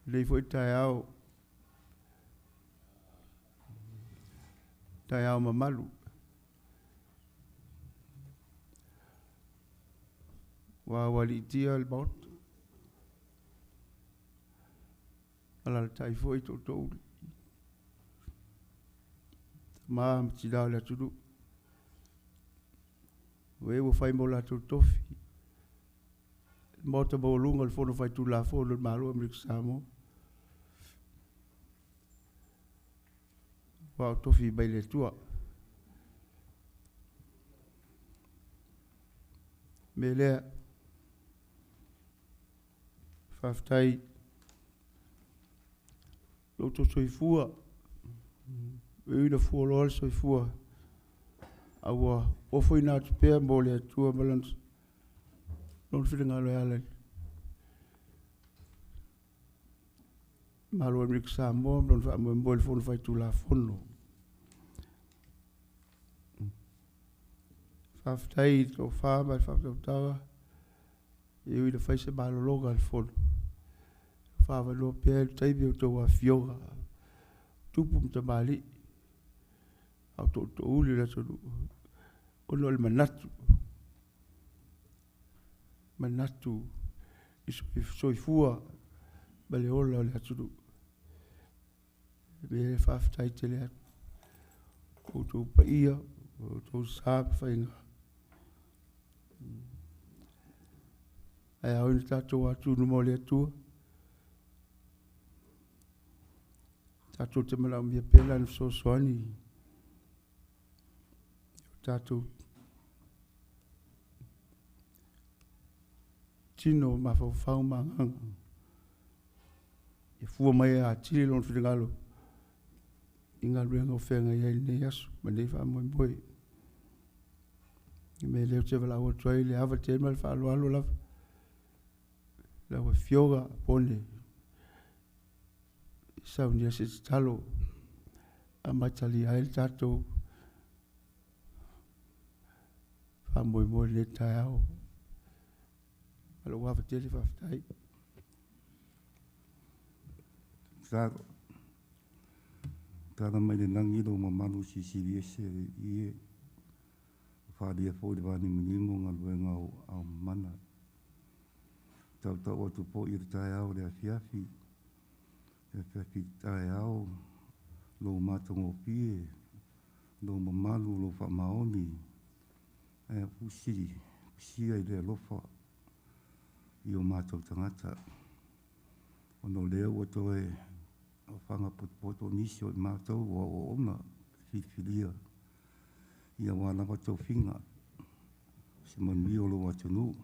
Lei foi tai au mamalu. Wa wali tia al bot. Ala tai foi to. Ma tila la tudu. We wo fai mo la tu tofi. Mota bo lunga fono fai tu la fono malu Amerika Samoa. Wa tofi bai le tua. Me lea faftai loto soifua. Ina fua loal soifua. Awa ofo ina tupea mo le tua balance. Non filinga lo yale. Malu Amerika Samoa non fa mo mbol fono fai tu la fono. Faftai to fama faftai tawa. Eu ina fai se malo loga al fono. Fava lo pe taibi to wa fioga. Tupum tamali. Au to uli la to. Ono el manatu. Manatu. Soifua. Bale ola le atu. Be faftai tele. O to paia. O to sab fainga. Ai au ni tato atu no mo le atu. Tato te mala mia pela no so soani. Tato tino ma fau mangang. E fua mai a tili lon fidengalo. Inga luenga ofenga ia ne yasu. Ma nei fa mo mboi. I me leo te vala o toi le ava te mal fa alo lava. La wa fioga pone. Sa unia se talo. A matali a el tato. Fa mo le tai au. Alo wa te le fa tai. Tara mai le nangi lo mamalu si CBS i whadia fōi wani minimo ngā luenga au mana. Tau atu po i tai au le afiafi. Le afiafi tai au lo matongo pie. Lo mamalu lo wha maoni. Ea pusiri. Pusia i le lofa. I o mātou tangata. Ono leo o toe o whanga poto nisi o i mātou o ona whiwhiria. Ia wana watou whinga. Se manui o lo watunu.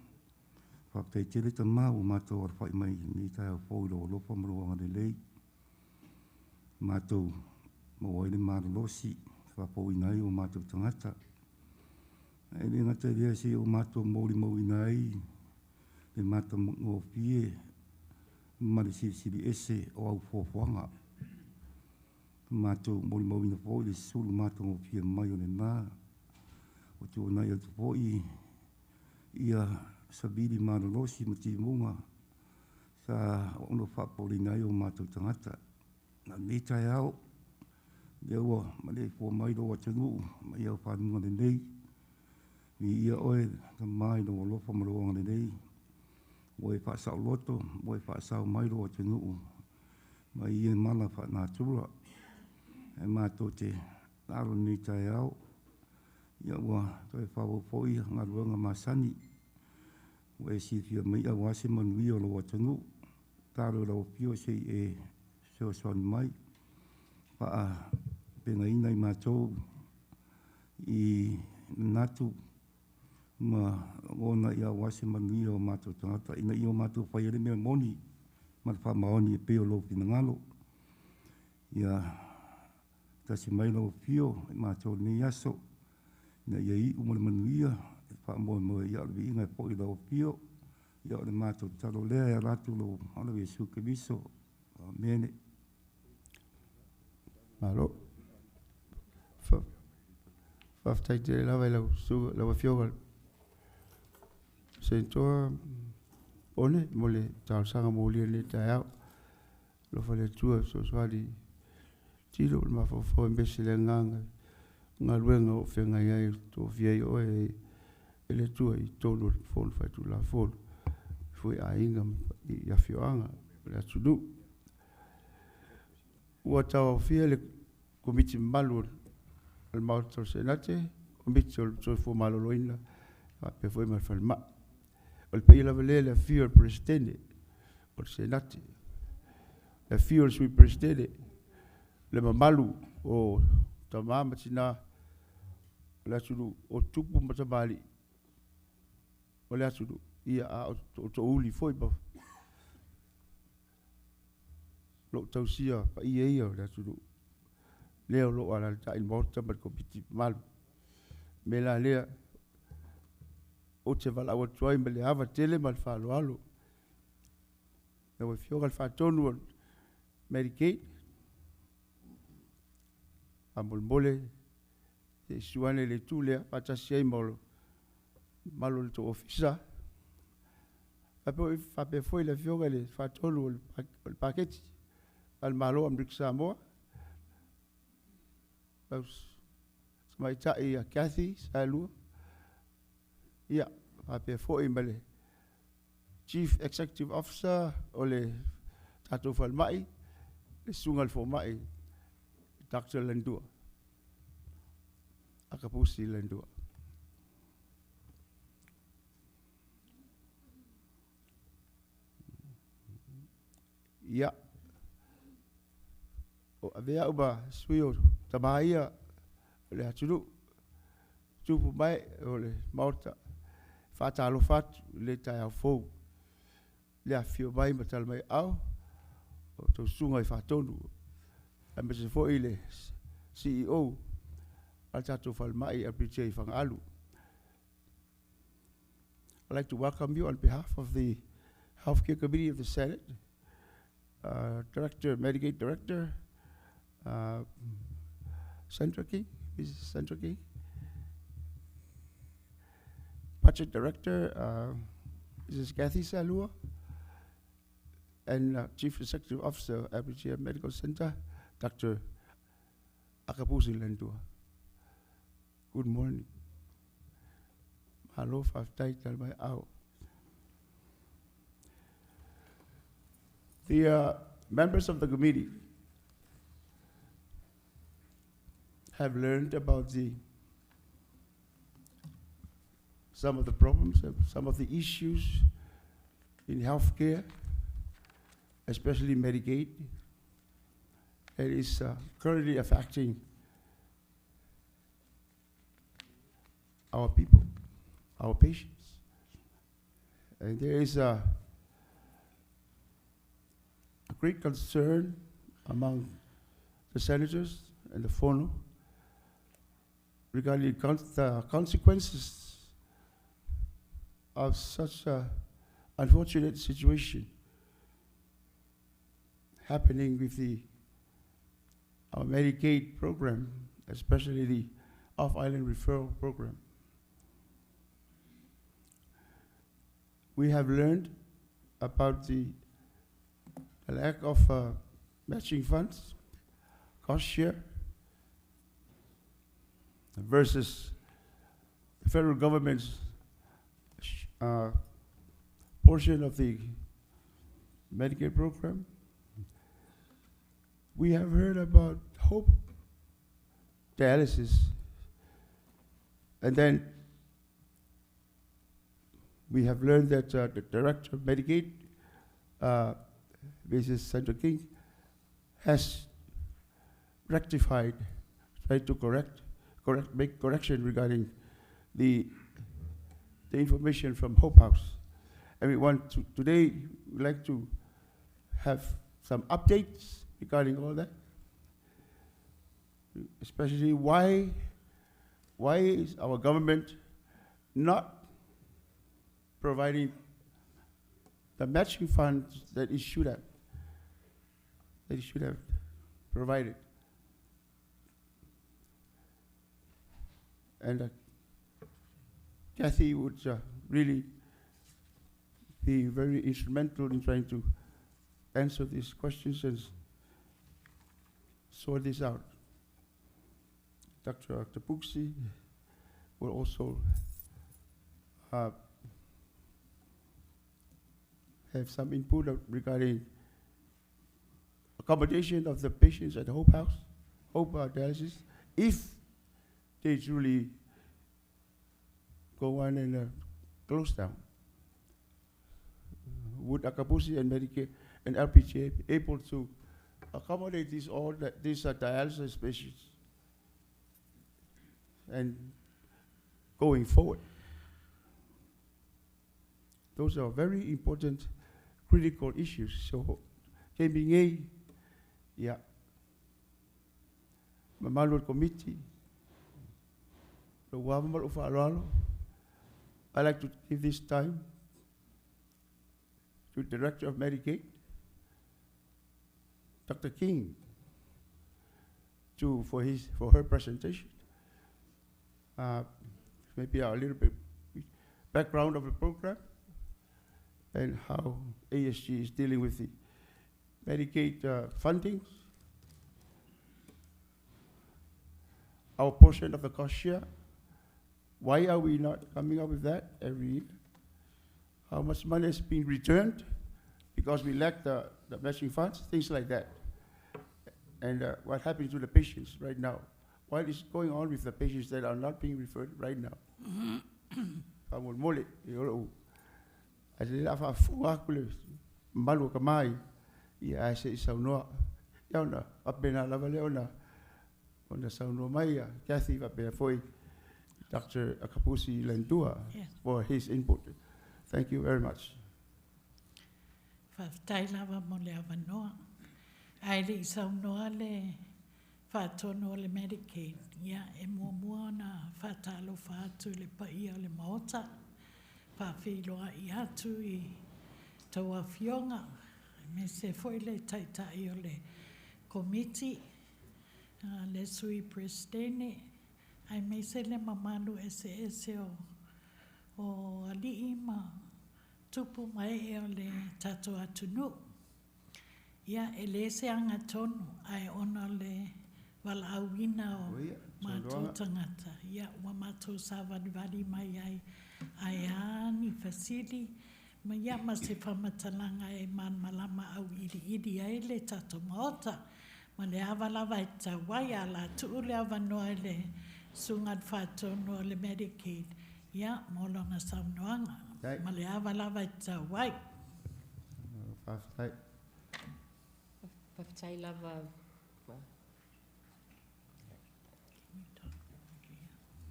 Whaptei tere ta mā o mātou ar whai mai ni tai au fōiro o lopa maruanga le lei. Mātou mo waile maralosi. Whapau inai o mātou tangata. E le ngata rea se o mātou mōri mau inai. Le mātou ngō pie. Mari siri ese o au fōwhanga. Mātou mori mau ina fōi le sulu mātou o pia mai o le nā. O tō nai atu fōi ia sabiri maralosi ma ti munga sa ono whapori nai o mātou tangata. Nā netai au, lea ua ma le fō mai lo atanu ma ia whanunga le nei. Mi ia oe ka mai lo lofa maroanga le nei. Moe whaasau loto, moe whaasau mairo o te nuu. Mai ia mala wha tura. E mātou te laro ni tai au. Ia ua toi whao fōi ngā ruanga masani. Ue si fia mai au ase manui o lo o te nuu. Tāro rau pio se e seo soani mai. Paa penga ina i mātou i natu. Ma ona ia wase manui o mātou tangata. Ina i o mātou whaiere mea moni. Ma wha maoni e peo lo pina ngalo. Ia tasi mai lo pio e mātou ni aso. Ina ia i umore manuia. E wha moe ia alwi inga e po i lo pio. Ia o le mātou talo lea e ratu lo ala we suke miso. Mene. Malo. Whaftai te lawa i lau fioga. Se toa one mo le tau sanga mo le tai au. lo fa le tua so swali tilo ma fo mbesi le nganga ngaluenga o fenga ia to vie o e le tua I tolu fol fa tu la fol foi a inga ia fioanga le tudu ua tau fia le komiti malu al mautor senate komiti o fo maloloina pe foi mal falma o pe la vele fio presidente o senate le fio sui presidente le mamalu o tamama tina le tudu o tupu matabali o le tudu ia a o to uli foi ba lo tausia pa ia o le tudu leo lo ala ta in morta ma komiti mal me la lea o te vala o tuai me le ava tele mal fa lo alo e o fio gal fa tonu Medicaid a molmole e suane le tule a tasia molo malo le to ofisa fa pe foi le fio le fa tonu el paquete al malo am Samoa mai ta ia Kathy salu ia fa pe foi mele Chief Executive Officer o le tato fal mai le sungal fo mai Dr. Landua akapusi Landua ia o avea uba suio tabaia le atulu tupu mai o le maota fatalo fatu le tai au fou le afio mai matal mai au o to sunga I fatonu a me se foi le CEO al tatu fal mai LBJ Alu. I'd like to welcome you on behalf of the Healthcare Committee of the Senate, Medicaid Director, Centric, Mrs. Centric, Budget Director, Mrs. Kathy Salua, and Chief Executive Officer, LBJ Medical Center, Dr. Akapusi Landua. Good morning. Hello, my out. The members of the committee have learned about some of the problems, some of the issues in healthcare, especially Medicaid, that is currently affecting our people, our patients. And there is a great concern among the senators and the FONO regarding the consequences of such an unfortunate situation happening with our Medicaid program, especially the off-island referral program. We have learned about the lack of matching funds, cost share, versus the federal government's portion of the Medicare program. We have heard about hope dialysis, and then we have learned that the director of Medicaid, Mrs. Sandra King, has rectified, tried to make correction regarding the information from Hope House. And we want to, today, we'd like to have some updates regarding all that, especially why is our government not providing the matching funds that it should have provided. And Kathy would really be very instrumental in trying to answer these questions and sort this out. Dr. Tapuksi will also have some input regarding accommodation of the patients at Hope House, Hope Dialysis, if they truly go on and close down. Would Akapusi and Medicare and LBJ be able to accommodate these dialysis patients and going forward? Those are very important, critical issues. So, KBA, yeah, Mamalur Committee, the Wamamal of Alalo, I'd like to give this time to the Director of Medicaid, Dr. King, for her presentation. Maybe a little bit background of the program and how ASG is dealing with the Medicaid funding, our portion of the cost share. Why are we not coming up with that every year? How much money is being returned because we lack the matching funds, things like that. And what happens to the patients right now? What is going on with the patients that are not being referred right now? Dr. Akapusi Lendua, yes, for his input. Thank you very much. Tailava mole avanoa. Aile saunoa le fatono le Medicaid. Ya mua na fatalo fatu le paia le maota. Fafiloa I atu I taua fionga. Me se foi le taitai o le committee. Le sui prestene. Ai me se le mamalu ese o ali ma tupu mai o le tato atunu. Ia ele se anga tonu ai ona le wala awina o mātou tangata. Ia wa mātou sa wadi mai ai ani fasili. Ma ia ma se whamatalanga e man malama au idi ai le tato maota. Ma le awalawa e tawai ala tuu le awanoa le sungat whatono le Medicaid. Ia, molo na saunoanga. Ma le awalawa e tawai. Whaftai lava.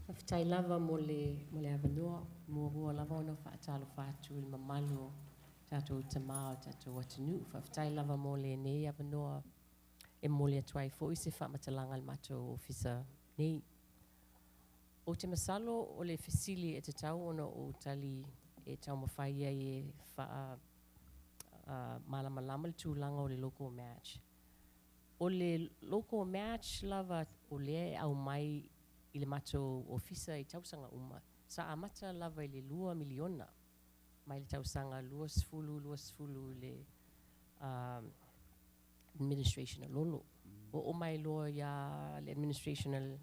Whaftai lava mo le avanua. Mua lava ona whaatalo whatu il mamalu. Tato tamao, tato watanu. Whaftai lava mo le nei avanua. E mo le atuai fo I se whamatalanga al mato ofisa nei. O te masalo o le fesili e te tau ona o tali e tau mawhaia e wha malamalama le tūlanga o le local match. O le local match lava o le au mai I le mato ofisa I tausanga uma. Sa amata lava I le 2 miliona. Mai le tausanga luas le administration lolo. O mai loa ya le administration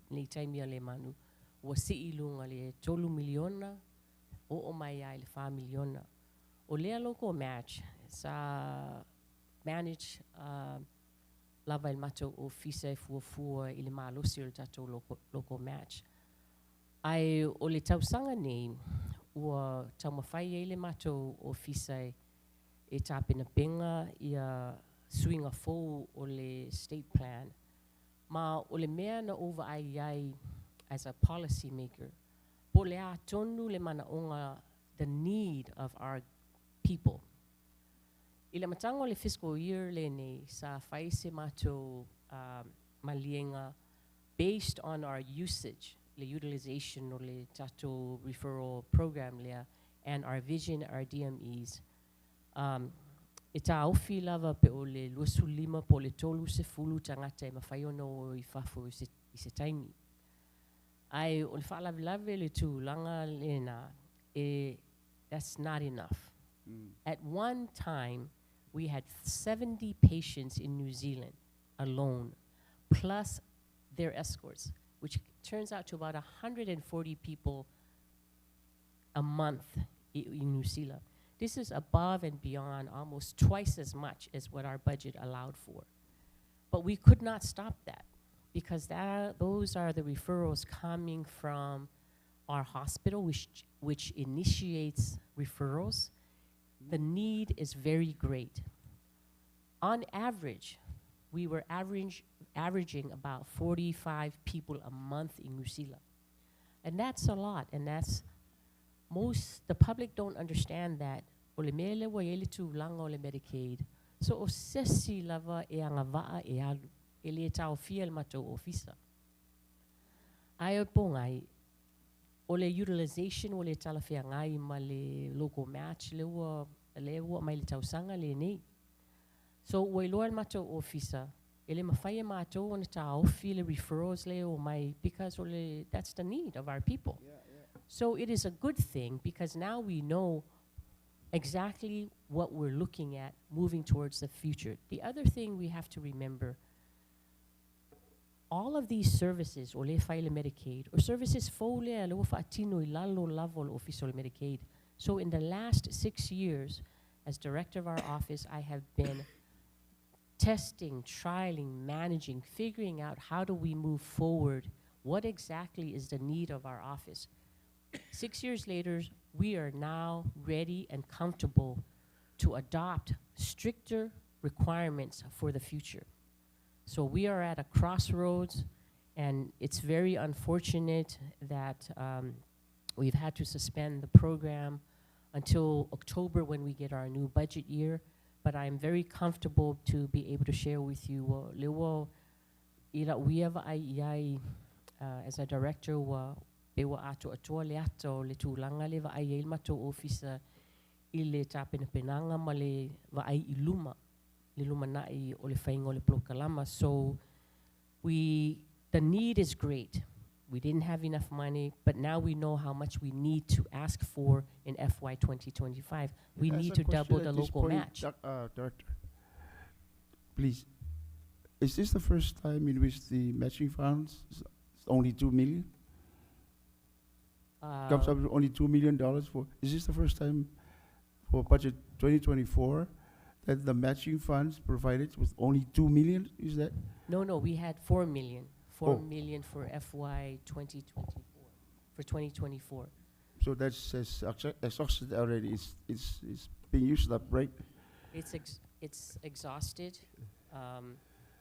le taimia le manu. Wa si ilunga le 3 miliona. O mai ya le 4 miliona. O lea local match sa manage lava il mato ofisa fua I le malosi o le tato local match. Ai o le tausanga nei ua taumawhai I le mato ofisa e tapena penga ia swinga fou o le state plan. Ma o le mea na over ai as a policy maker. Po le a tonu le mana onga the need of our people. I le matanga o le fiscal year le nei sa whaise mato malienga based on our usage, le utilization o le tato referral program lea and our vision, our DMEs. E tā awhi lava pe o le 25 po le 30 tangata e mawhaiona o I whafo I se taimi. Ai o le whaalavilave le tūlanga le nā, that's not enough. At one time, we had 70 patients in New Zealand alone, plus their escorts, which turns out to about 140 people a month in New Zealand. This is above and beyond almost twice as much as what our budget allowed for. But we could not stop that because those are the referrals coming from our hospital, which initiates referrals. The need is very great. On average, we were averaging about 45 people a month in New Zealand. And that's a lot, and that's the public don't understand that. Ole mele wa ele tu langa ole Medicaid. So o sesi lava e anga waa e alu. Ele e tau fia el matou ofisa. Ai o pongai, ole utilization ole talafia ngai ma le local match le ua mai le tausanga le nei. So oi loa el matou ofisa, ele mawhai e matou ona tau fia le referrals le o mai because ole that's the need of our people. Yeah. So it is a good thing because now we know exactly what we're looking at moving towards the future. The other thing we have to remember, all of these services, o le whaile Medicaid, or services fo lea le wafa atino I lalo lavo official Medicaid. So in the last 6 years, as director of our office, I have been testing, trialing, managing, figuring out how do we move forward, what exactly is the need of our office. 6 years later, we are now ready and comfortable to adopt stricter requirements for the future. So we are at a crossroads, and it's very unfortunate that we've had to suspend the program until October when we get our new budget year. But I'm very comfortable to be able to share with you as a director pe wa ato atua le ato le tūlanga le vaai e matou ofisa I le tāpenapenanga ma le vaai I luma, le luma nai o le whainga o le plokalama. So the need is great. We didn't have enough money, but now we know how much we need to ask for in FY 2025. We need to double the local match. Director, please, is this the first time in which the matching funds is only 2 million? Comes up with only $2 million for. Is this the first time for budget 2024 that the matching funds provided with only 2 million? Is that? No, we had 4 million. 4 million for FY 2024. For 2024. So that's exhausted already. It's being used up, right? It's exhausted,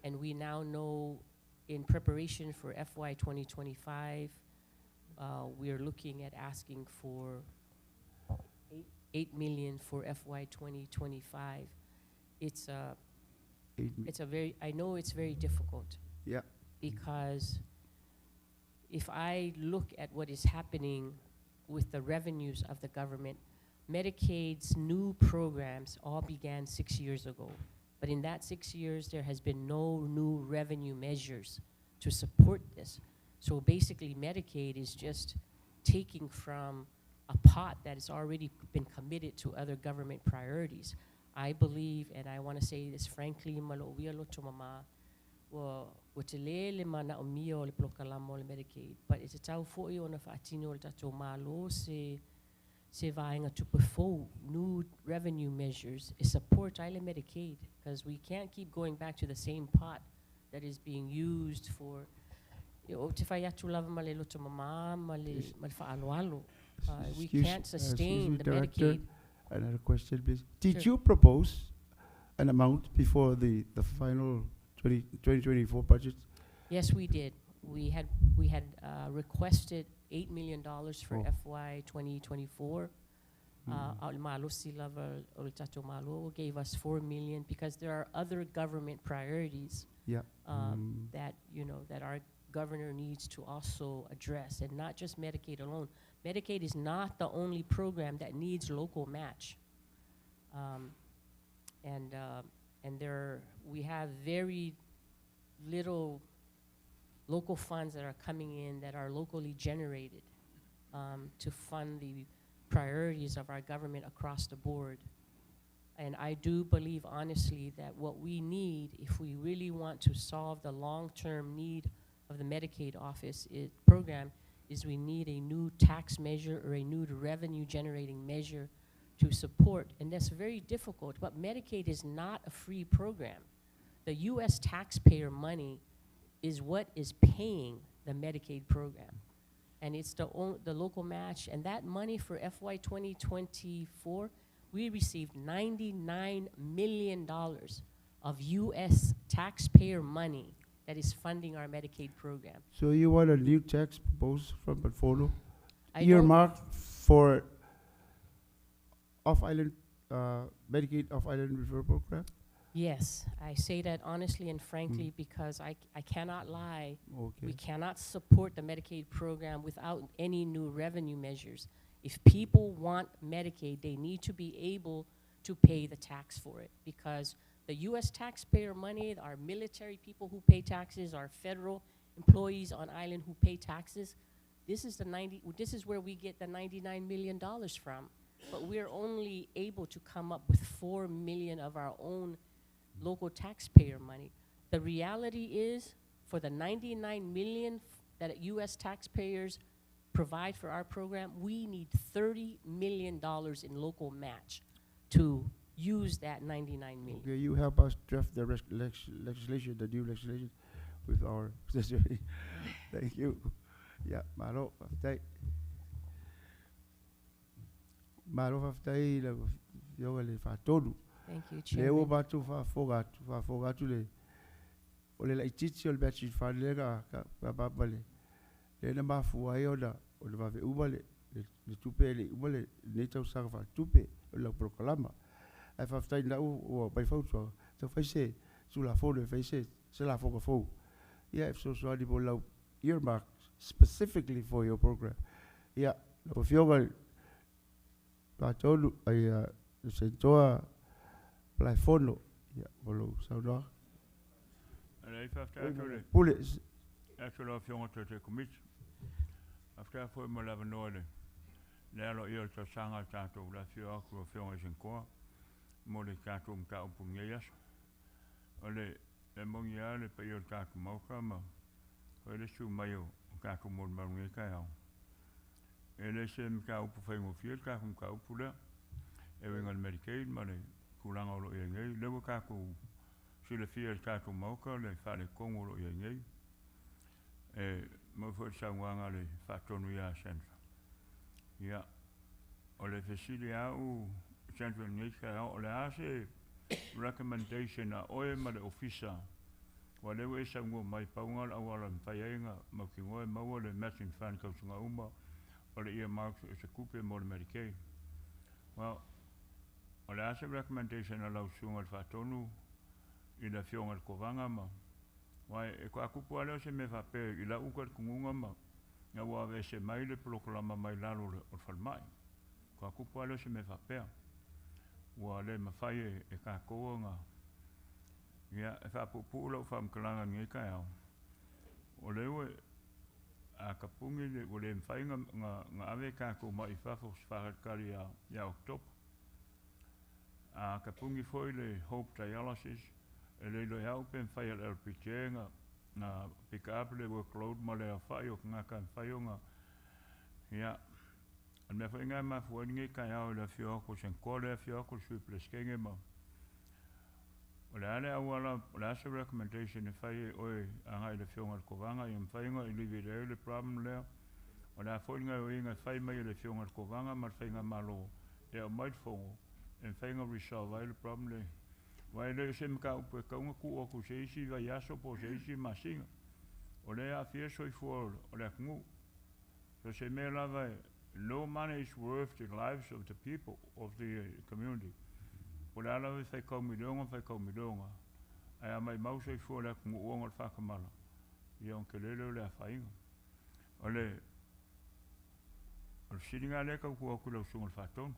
and we now know in preparation for FY 2025. We are looking at asking for 8 million for FY 2025. It's a very, I know it's very difficult. Yeah. Because if I look at what is happening with the revenues of the government, Medicaid's new programs all began 6 years ago. But in that 6 years, there has been no new revenue measures to support this. So basically, Medicaid is just taking from a pot that has already been committed to other government priorities. I believe, and I want to say this frankly, malo wia loto mama, wa te le mana o mia o le plokalama o le Medicaid, but it's a tau fo'i ona whaatino o le tatou malo se vaenga tupu fou, new revenue measures is support ai le Medicaid, because we can't keep going back to the same pot that is being used for we can't sustain the Director, Medicaid. Another question, please. Did Sure. you propose an amount before the final 2024 budget? Yes, we did. We had requested $8 million for FY 2024. Gave us 4 million because there are other government priorities. Yeah. That our governor needs to also address, and not just Medicaid alone. Medicaid is not the only program that needs local match, we have very little local funds that are coming in that are locally generated to fund the priorities of our government across the board. And I do believe honestly that what we need, if we really want to solve the long-term need of the Medicaid office program, is we need a new tax measure or a new revenue generating measure to support. And that's very difficult, but Medicaid is not a free program. The US taxpayer money is what is paying the Medicaid program. And it's the local match, and that money for FY 2024, we received $99 million of US taxpayer money that is funding our Medicaid program. So you want a new tax proposed from portfolio I don't- earmarked for off-island Medicaid off-island referral program? Yes, I say that honestly and frankly because I cannot lie. Okay. We cannot support the Medicaid program without any new revenue measures. If people want Medicaid, they need to be able to pay the tax for it, because the US taxpayer money, our military people who pay taxes, our federal employees on island who pay taxes, this is where we get the $99 million from. But we're only able to come up with $4 million of our own local taxpayer money. The reality is, for the $99 million that US taxpayers provide for our program, we need $30 million in local match to use that $99 million. Okay, you help us draft the legislation, the new legislation, with our sister. Thank you. Yeah, malo, aftai. Malo aftai la yoga le fatonu. Thank you, Le o Chairman. batu fa fogatu le. O le la ititi o le bachi fa le ka babale. Le na mafu ayoda o le vave ubale le tupe le ubale le tau sanga fa tupe o la proclama. Ai fa aftai na o bai fautu. So fa se su la fo le fa se la fo fo. Yeah, if so sorry for low earmark specifically for your program. Yeah, if you're I told you I sent to a follow. Yeah, follow. So no. Pull it. Actually, if you want to commit, after I more have no other. Now, you're to sang out that of the few of films in core, more the cartoon cow pungias. Only among the other pay your cat mokama, or the shoe mayo, cartoon more marmika. And the same cow pufang of field car from cow puller, having on Medicaid money, Kulang or Yang, never caco. Should the field cartoon moka, they found a Congo or Yang. Mofo Sangwanga, the Fatonia Center. Yeah. Or the facility out, Central Nature, or the Ase. Recommendation na oe ma le ofisa wa le we sa ngo mai paunga awala mfayenga makingo e mawa le matching fund ka tsunga uma o le earmarks is a coupe more Medicaid. Well, o le ase recommendation na lau sunga le fatonu i la fionga le kovanga ma wa e ko akupu ale se me fa pe i la uka kungunga ma nga wa ve se mai le proklama mai lalo le o falmai ko akupu ale se me fa pe wa le mafai e ka koanga ia e fa pupu lo fa mkalanga ngai ka ya o le we a kapungi le o le mfai nga ave ka ko mai fa fo fa ka ya oktober a kapungi foi le hope dialysis e le lo ya open fai le LBJ na pick up le workload ma le fa yo nga ka fa yo nga ia and me fai ngai ma fuani ngai ka ya o le fio ko sen ko le fio ko su plus kenge ma o le ale awala o le ase recommendation e fai oi anga le fio ngal ko vanga i fai ngai le problem le o le fai ngai o inga fai mai le fio ngal ko vanga ma fai ngai malo e o mai fo e fai ngai resolve le problem le wai le se mka upo ka unga ku o ku se isi va yaso po se isi ma singa o le a fie so i fo o le kungu so se me lava no money is worth the lives of the people of the community. Well, I love if they call me long, if they call me long. I am my mouse for that one or Fakamala. Young Kalelo la Fine. Ole, or sitting a leck of walk with a single faton.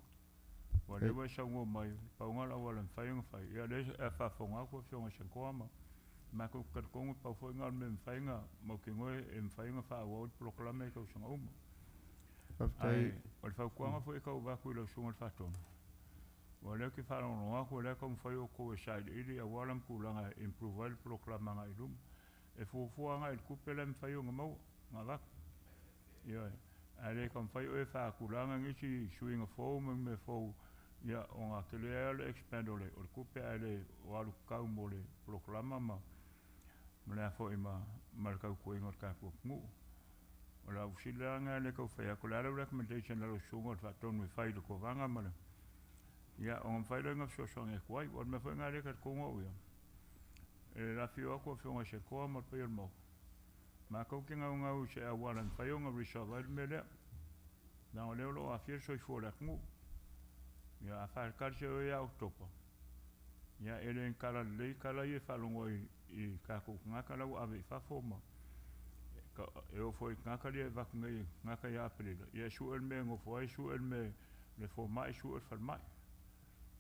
Whatever some my Pangala wall and Fine Fire. Yeah, there's a fafong up with young Shankoma. Mako Katong, Pafong on them Finger, mocking away and Fine Fire word proclamation of some ai o fa kuanga foi ka va ku lo sunga faton Wale ki whanonga ko le kom whai o ko e side ili a walam kulanga improve al proklama ngai rum. E fufuanga il kupele mwhai o ngamau ngā wak. Ia, ale kom whai o e whakulanga ngisi suinga fōu me fōu. Ia, o ngā kele ale expand ole, o kupe ale walu kau mo le proklama ma. Mlea fo ima markau ko ingot ka ko ngu. Ola usila nga le ko fa ko la recommendation la sungo fa ton me fa ko vanga mala. Ya on fa le ngaf so e ko ai, on me fa nga le ka ko ngo ya. E la fio ko fio nga se ko mo pe mo. Ma ko ki nga u se a wala fa yo nga resolve me le. Na o le lo a fio so fo la ngu. Ya fa ka se o ya october. Ya ele en kala le kala ye fa lo i ka ko nga kala u ave fa fo mo. E o foi ngaka le vak ngai ngaka ya april ia su el me ngo foi su el me le fo mai su el fal mai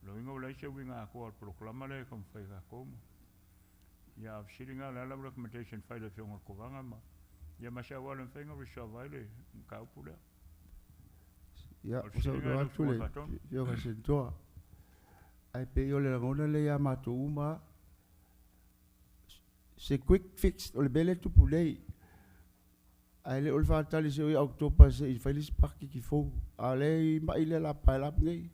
lo ingo le se winga ko al proclama le kom fai ga kom ia siringa la recommendation fai le fiong ko vanga ma ia ma sha wala fenga ri sha vai le ka pula ia so do atu le yo ga se to ai pe yo le ngona le ya ma to uma se quick fix o le bele tu pulei ai le olfa tali se o october se i failis parki ki fo ale ma ile la pile up nei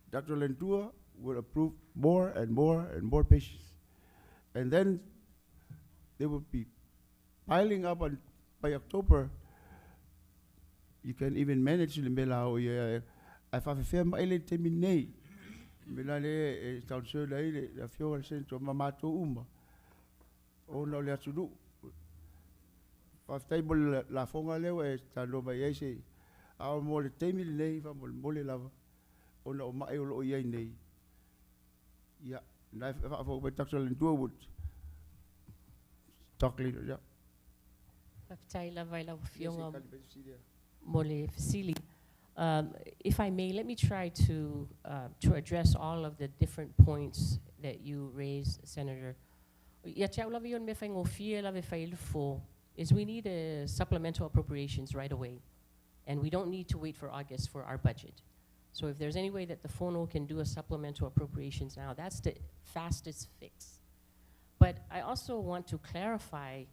Dr. Lentua will approve more and more and more patients and then they will be piling up on by October you can even manage le mela o ia ai fa fe ma ile terminate mela le tau se la ile la fiora sento mama to uma o no le atu After la fonga leo e tano mai ese a mo le temi nei fa mo le lava ona o mai o ia nei ya na fa fo be taxo le do wood takli ya After la vai la fionga mole facili. If I may, let me try to address all of the different points that you raised, Senator. Ya tia la vion me fa ngofie la ve fa il fo is we need a supplemental appropriations right away. And we don't need to wait for August for our budget. So if there's any way that the FONO can do a supplemental appropriations now, that's the fastest fix. But I also want to clarify,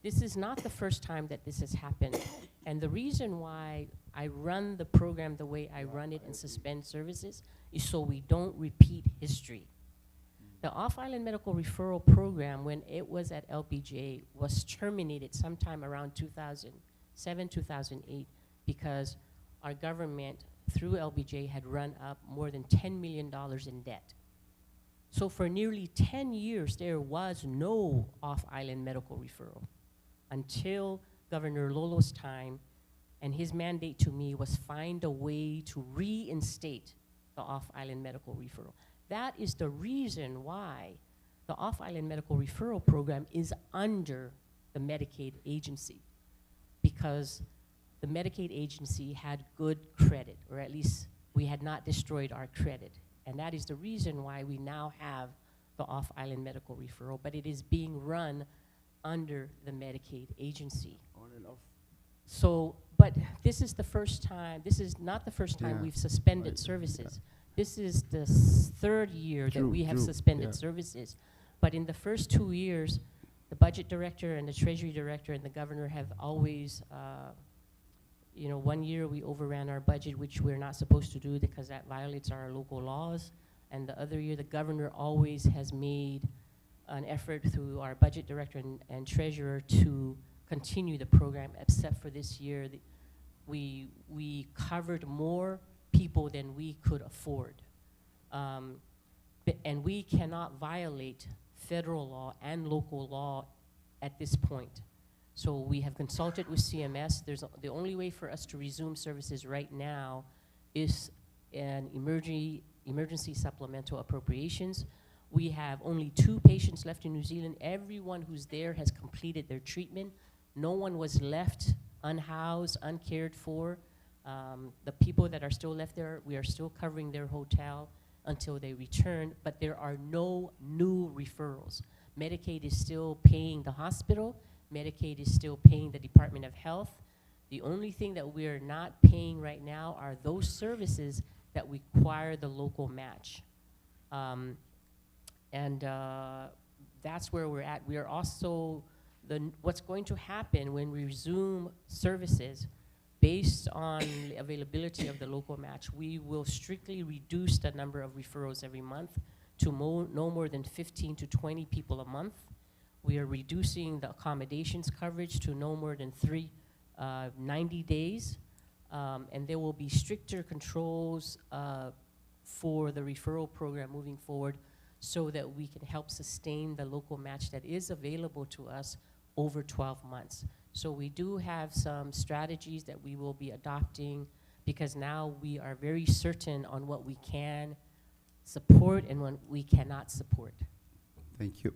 this is not the first time that this has happened. And the reason why I run the program the way I run it and suspend services is so we don't repeat history. The off-island medical referral program, when it was at LBJ, was terminated sometime around 2007, 2008, because our government, through LBJ, had run up more than $10 million in debt. So for nearly 10 years, there was no off-island medical referral until Governor Lolo's time, and his mandate to me was find a way to reinstate the off-island medical referral. That is the reason why the off-island medical referral program is under the Medicaid agency, because the Medicaid agency had good credit, or at least we had not destroyed our credit. And that is the reason why we now have the off-island medical referral, but it is being run under the Medicaid agency. on and off So, but this is the first time, this is not the first time Yeah. we've suspended Right. services. This is the third year that True, we have true, suspended yeah. services. But in the first 2 years, the budget director and the treasury director and the governor have always, 1 year we overran our budget, which we're not supposed to do because that violates our local laws. And the other year, the governor always has made an effort through our budget director and treasurer to continue the program, except for this year. We covered more people than we could afford. And we cannot violate federal law and local law at this point. So we have consulted with CMS. The only way for us to resume services right now is an emergency supplemental appropriations. We have only 2 patients left in New Zealand. Everyone who's there has completed their treatment. No one was left unhoused, uncared for. The people that are still left there, we are still covering their hotel until they return, but there are no new referrals. Medicaid is still paying the hospital. Medicaid is still paying the Department of Health. The only thing that we're not paying right now are those services that require the local match. That's where we're at. We are also, what's going to happen when we resume services based on the availability of the local match, we will strictly reduce the number of referrals every month to no more than 15 to 20 people a month. We are reducing the accommodations coverage to no more than 90 days. And there will be stricter controls for the referral program moving forward so that we can help sustain the local match that is available to us over 12 months. So we do have some strategies that we will be adopting because now we are very certain on what we can support and what we cannot support. Thank you.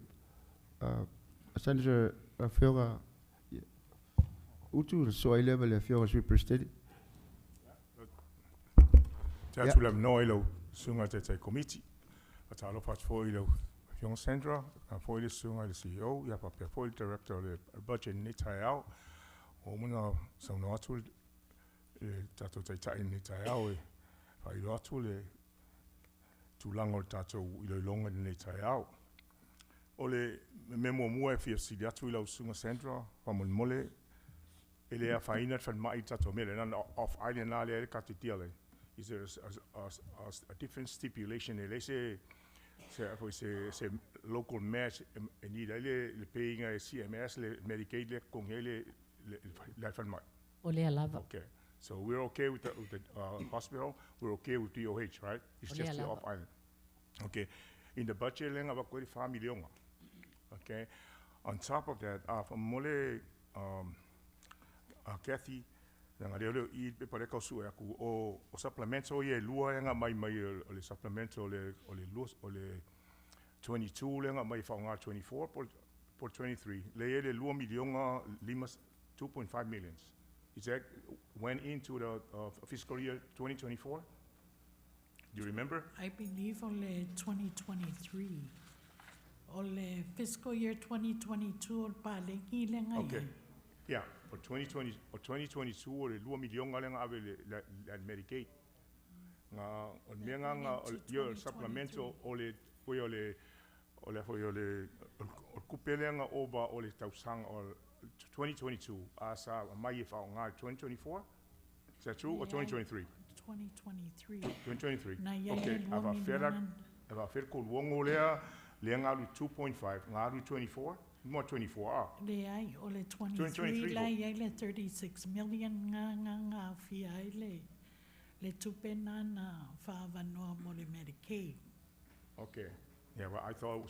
Senator Fioga, utu soy level e Fioga superstate. That's what I'm no ilo sunga te committee. But I love for ilo young Sandra, for the sunga the CEO, ya pa for the director the budget ni tai out. O muna so no atul tato tai ni tai out e fa ilo atul e tu lango tato ilo longa ni tai out. Ole memo mo e fi si atu ilo sunga Sandra, pa mon mole ele a faina fan mai tato mele nan off island na le ka titiale. Is there a different stipulation? They say local match and need le paying a CMS, le Medicaid, le Congele, le fan. Okay, so we're okay with the hospital. We're okay with DOH, right? It's just the off island. Okay, in the budget, we have $45 million. Okay, on top of that, from Mole, Kathy. Nga leo I pe pare ka su aku o supplemento ye lua nga mai le supplemento le 22 le nga mai fa nga 24 por 23 le lua milionga limas 2.5 millions. Is that went into the fiscal year 2024? Do you remember? I believe only 2023. Only fiscal year 2022 pa le ile nga. Okay. Yeah, for 2020 or 2022 or the 2 million nga ave le Medicaid. Nga on menga nga your supplemental ole kupele nga oba ole tausang or 2022 asa mai fa nga 2024. Is that true or 2023? 2023. 2023. Okay, ava fer ko wongo le nga 2.5 nga 24. More 24 Le ai ole 23 la le 36 million nga fi ai le tupena na fa vanoa mo le Medicaid. Okay. Yeah, well I thought it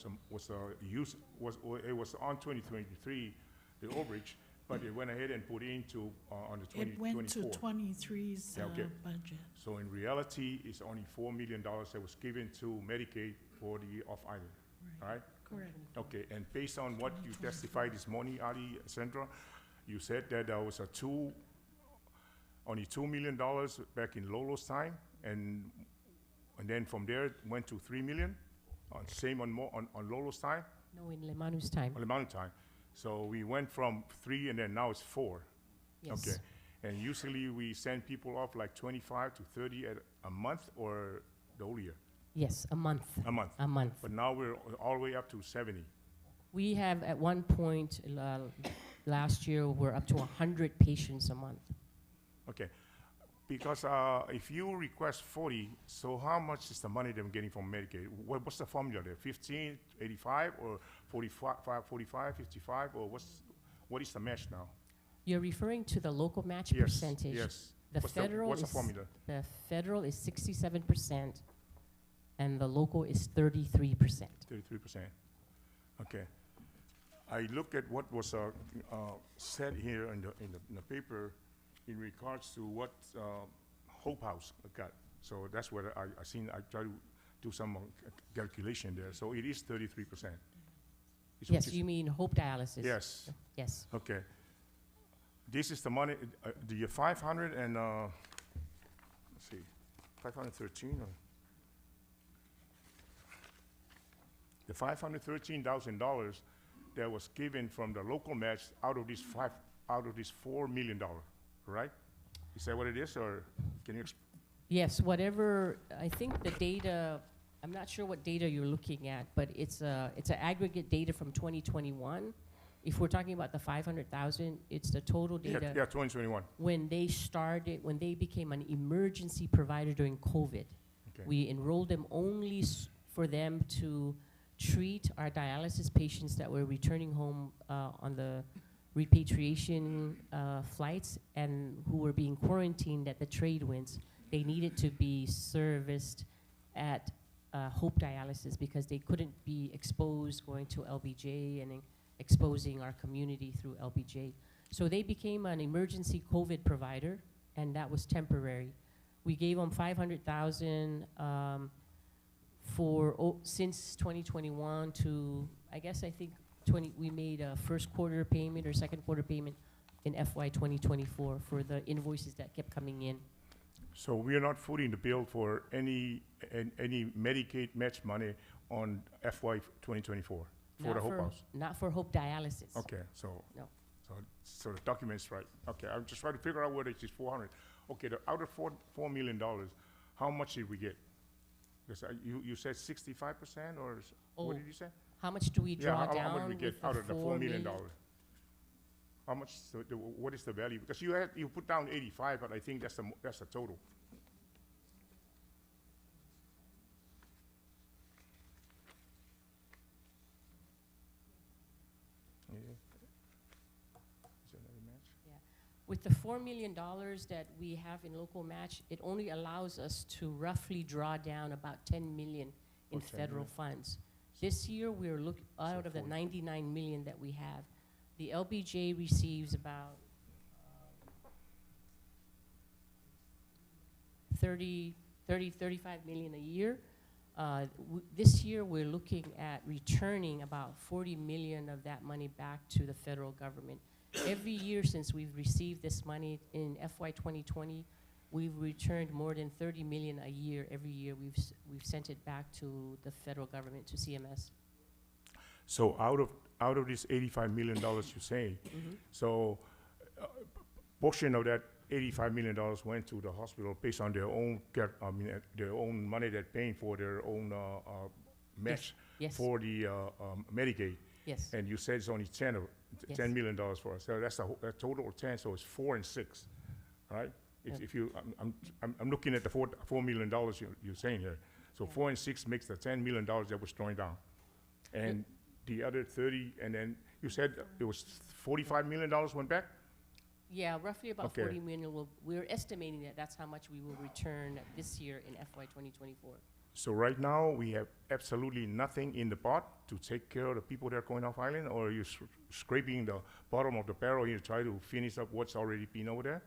was on 2023 the overage, but it went ahead and put into on the 2024. It went to 23's budget. So in reality it's only $4 million that was given to Medicaid for the off island. All right? Correct. Okay, and based on what you testified this morning, Ali Sandra, you said that there was only $2 million back in Lolo's time, and then from there it went to $3 million. Same on Lolo's time. No, in Lemanu's time. On Lemanu's time. So we went from 3 and then now it's 4. Yes. Okay, and usually we send people off like 25 to 30 a month or the whole year. Yes, a month. A month. A month. But now we're all the way up to 70. We have at one point last year we're up to 100 patients a month. Okay, because if you request 40, so how much is the money they're getting from Medicaid? What's the formula there? 15, 85, or 45, 55, or what is the match now? You're referring to the local match Yes, percentage. yes. What's the formula? The federal is 67%, and the local is 33%. 33%. Okay. I look at what was said here in the paper in regards to what Hope House got. So that's what I try to do some calculation there. So it is 33%. Yes, you mean Hope Dialysis? Yes. Yes. Okay. This is the money, the 500 and, let's see, 513 or? The $513,000 that was given from the local match out of this $4 million, right? Is that what it is, or can you? Yes, whatever, I think the data, I'm not sure what data you're looking at, but it's an aggregate data from 2021. If we're talking about the 500,000, it's the total data. Yeah, 2021. When they became an emergency provider during COVID. Okay. We enrolled them only for them to treat our dialysis patients that were returning home on the repatriation flights and who were being quarantined at the trade winds. They needed to be serviced at Hope Dialysis because they couldn't be exposed going to LBJ and exposing our community through LBJ. So they became an emergency COVID provider, and that was temporary. We gave them 500,000 since 2021 to, I think we made a first quarter payment or second quarter payment in FY 2024 for the invoices that kept coming in. So we are not footing the bill for any Medicaid match money on FY 2024 for the Hope House? Not for Hope Dialysis. Okay, so No. So the document's right. Okay, I'm just trying to figure out whether it's 400. Okay, out of $4 million, how much did we get? Because you said 65%, or what did you say? How much do we draw down? How much we get with out of the $4 million? million? How much? What is the value? Because you put down 85, but I think that's the total. With the $4 million that we have in local match, it only allows us to roughly draw down about $10 million in federal funds. This year, we're out of the $99 million that we have. The LBJ receives about 35 million a year. This year, we're looking at returning about 40 million of that money back to the federal government. Every year since we've received this money in FY 2020, we've returned more than 30 million a year. Every year we've sent it back to the federal government, to CMS. So out of this $85 million you're saying, so portion of that $85 million went to the hospital based on their own their own money they're paying for their own match for the Medicaid. Yes. And you said it's only $10 million for us. So that's a total of 10. So it's 4 and 6, right? If you, I'm looking at the $4 million you're saying here. So 4 and 6 makes the $10 million that was throwing down, and the other 30. And then you said it was $45 million went back. Yeah, roughly about 40 million. We're estimating that that's how much we will return this year in FY 2024. So right now, we have absolutely nothing in the pot to take care of the people that are going off island, or are you scraping the bottom of the barrel here to try to finish up what's already been over there?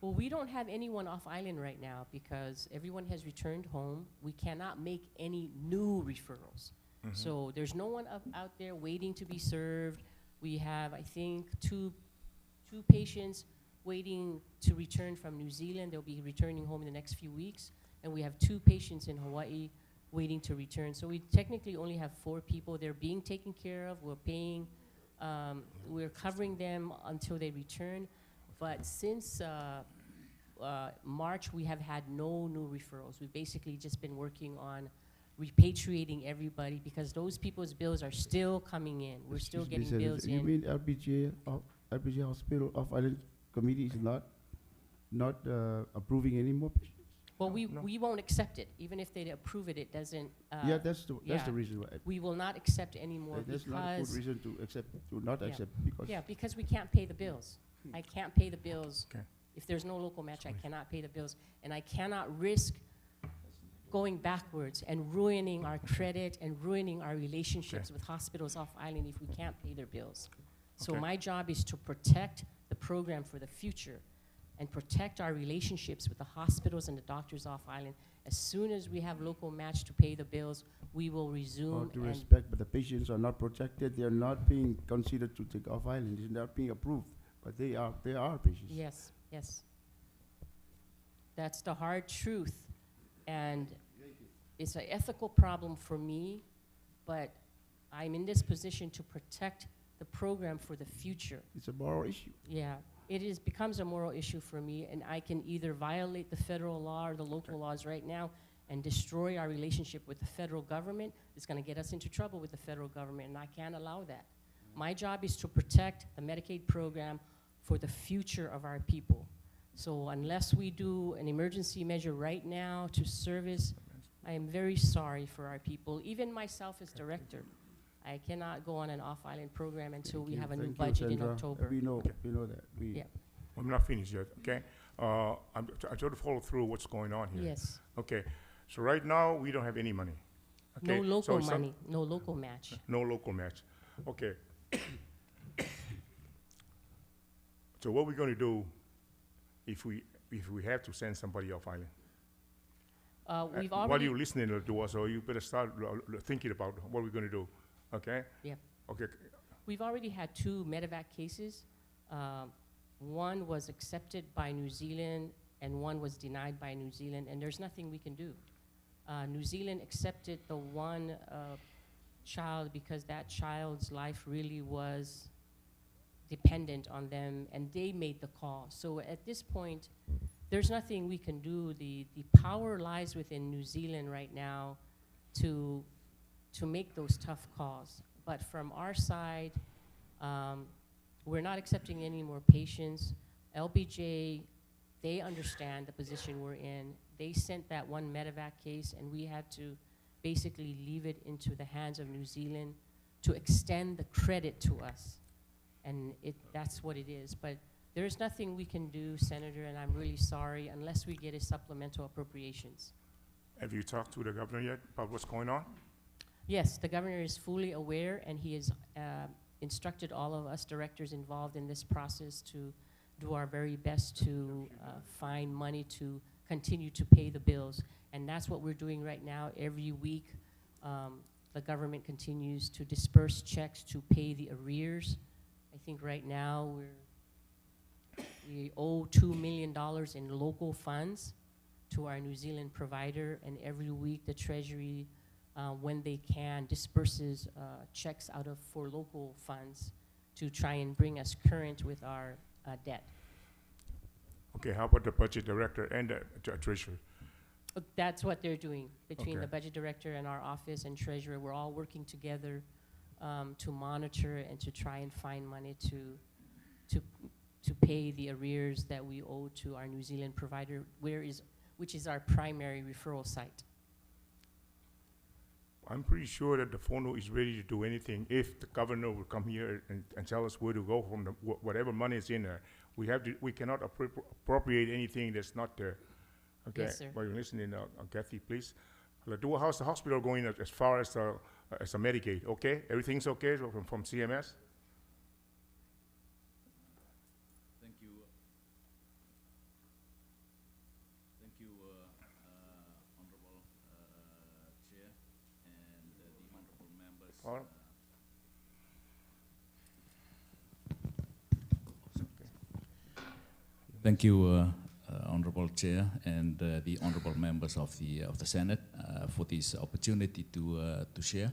Well, we don't have anyone off island right now because everyone has returned home. We cannot make any new referrals. So there's no one out there waiting to be served. We have, I think, two patients waiting to return from New Zealand. They'll be returning home in the next few weeks. And we have 2 patients in Hawaii waiting to return. So we technically only have 4 people. They're being taken care of. We're paying, we're covering them until they return. But since March, we have had no new referrals. We've basically just been working on repatriating everybody because those people's bills are still coming in. We're still getting bills in. You mean LBJ Hospital Off-Island Committee is not approving any more patients? Well, we won't accept it. Even if they approve it, it doesn't. Yeah, that's the reason why. We will not accept any more That's not a good reason to not accept because. Yeah, because we can't pay the bills. I can't pay the bills. Okay. If there's no local match, I cannot pay the bills, and I cannot risk going backwards and ruining our credit and ruining our relationships with hospitals off island if we can't pay their bills. So my job is to protect the program for the future and protect our relationships with the hospitals and the doctors off island. As soon as we have local match to pay the bills, we will resume. All due respect, but the patients are not protected. They are not being considered to take off island. They're not being approved, but they are patients. Yes, yes. That's the hard truth. And it's an ethical problem for me, but I'm in this position to protect the program for the future. It's a moral issue. Yeah. becomes a moral issue for me, and I can either violate the federal law or the local laws right now and destroy our relationship with the federal government. It's going to get us into trouble with the federal government, and I can't allow that. My job is to protect the Medicaid program for the future of our people. So unless we do an emergency measure right now to service, I am very sorry for our people. Even myself as director, I cannot go on an off-island program until we have a new budget in October. We know that. Yeah. I'm not finished yet, okay? I try to follow through what's going on here. Yes. Okay, so right now, we don't have any money. Okay? No local So money, no local match. no local match. Okay. So what we're going to do if we have to send somebody off island? We've While already, you're listening to us, so you better start thinking about what we're going to do. Okay? Yep. Okay. we've already had 2 medevac cases. One was accepted by New Zealand and one was denied by New Zealand, and there's nothing we can do. New Zealand accepted the one child because that child's life really was dependent on them, and they made the call. So at this point, there's nothing we can do. The power lies within New Zealand right now to make those tough calls. But from our side, we're not accepting any more patients. LBJ, they understand the position we're in. They sent that one medevac case, and we had to basically leave it into the hands of New Zealand to extend the credit to us. And that's what it is. But there's nothing we can do, Senator, and I'm really sorry, unless we get a supplemental appropriations. Have you talked to the governor yet about what's going on? Yes, the governor is fully aware, and he has instructed all of us directors involved in this process to do our very best to find money to continue to pay the bills. And that's what we're doing right now. Every week, the government continues to disperse checks to pay the arrears. I think right now we owe $2 million in local funds to our New Zealand provider, and every week the Treasury, when they can, disperses checks out of for local funds to try and bring us current with our debt. Okay, how about the budget director and the treasurer? That's what they're doing between Okay. the budget director and our office and treasurer. We're all working together to monitor and to try and find money to pay the arrears that we owe to our New Zealand provider, which is our primary referral site. I'm pretty sure that the FONO is ready to do anything if the governor will come here and tell us where to go from the whatever money is in there. We cannot appropriate anything that's not there. Okay. Yes, sir. While you're listening, Kathy, please. How's the hospital going as far as a Medicaid? Okay, everything's okay from CMS. Thank you. Thank you, Honorable Chair and the honorable members. All right. Thank you, Honorable Chair and the honorable members of the Senate for this opportunity to share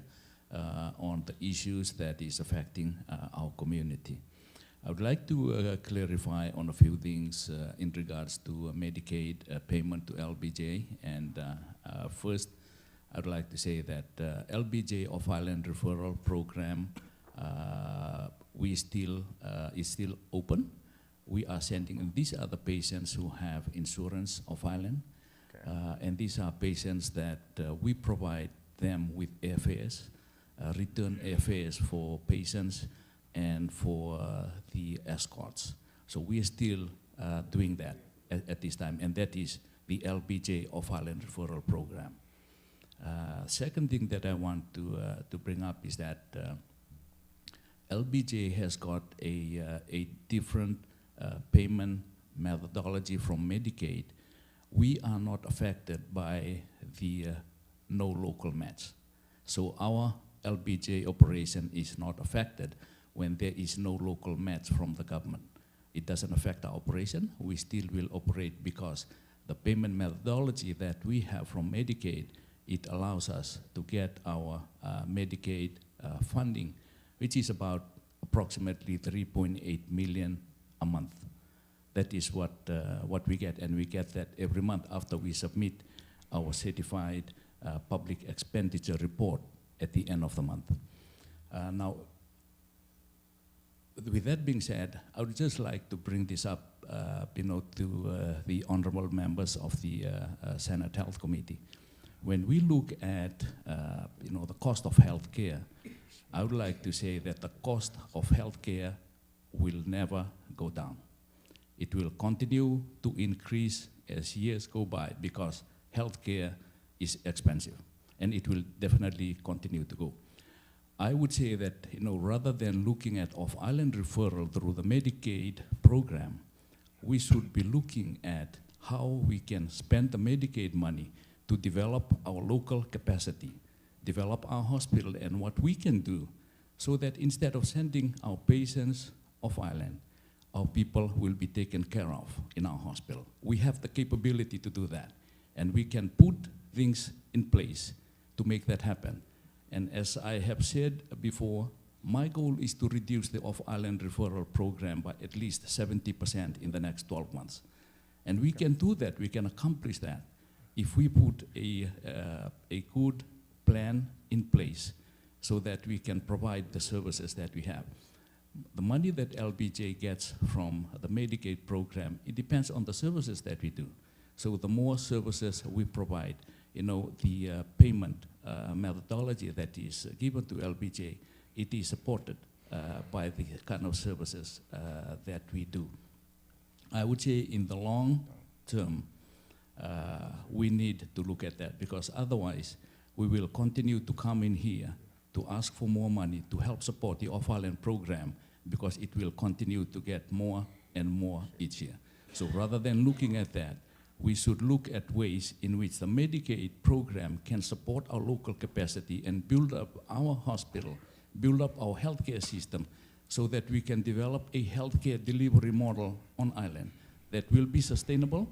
on the issues that is affecting our community. I would like to clarify on a few things in regards to Medicaid payment to LBJ. And first, I would like to say that LBJ Off-Island Referral Program is still open. We are sending, and these are the patients who have insurance off-island. Okay. And these are patients that we provide them with airfares, return airfares for patients and for the escorts. So we are still doing that at this time, and that is the LBJ Off-Island Referral Program. Second thing that I want to bring up is that LBJ has got a different payment methodology from Medicaid. We are not affected by the no local match. So our LBJ operation is not affected when there is no local match from the government. It doesn't affect our operation. We still will operate because the payment methodology that we have from Medicaid, it allows us to get our Medicaid funding, which is about approximately 3.8 million a month. That is what we get, and we get that every month after we submit our certified public expenditure report at the end of the month. Now, with that being said, I would just like to bring this up, to the honorable members of the Senate Health Committee. When we look at, the cost of healthcare, I would like to say that the cost of healthcare will never go down. It will continue to increase as years go by because healthcare is expensive, and it will definitely continue to go. I would say that, rather than looking at off-island referral through the Medicaid program, we should be looking at how we can spend the Medicaid money to develop our local capacity, develop our hospital, and what we can do so that instead of sending our patients off-island, our people will be taken care of in our hospital. We have the capability to do that, and we can put things in place to make that happen. And as I have said before, my goal is to reduce the off-island referral program by at least 70% in the next 12 months. And we can do that, we can accomplish that if we put a good plan in place so that we can provide the services that we have. The money that LBJ gets from the Medicaid program, it depends on the services that we do. So the more services we provide, the payment methodology that is given to LBJ, it is supported by the kind of services that we do. I would say in the long term, we need to look at that, because otherwise we will continue to come in here to ask for more money to help support the off-island program, because it will continue to get more and more each year. So rather than looking at that, we should look at ways in which the Medicaid program can support our local capacity and build up our hospital, build up our healthcare system, so that we can develop a healthcare delivery model on island that will be sustainable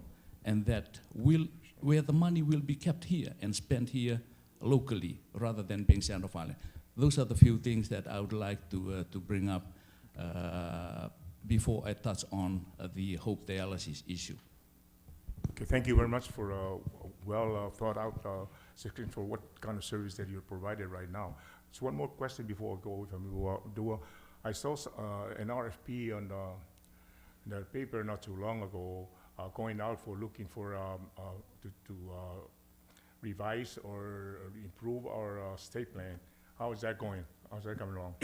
and that will, where the money will be kept here and spent here locally rather than being sent off island. Those are the few things that I would like to bring up before I touch on the hope dialysis issue. Okay, thank you very much for a well thought out section for what kind of service that you're provided right now. So one more question before I go, if I do. I saw an RFP on the paper not too long ago, going out for looking for to revise or improve our state plan. How is that going? How's that coming along?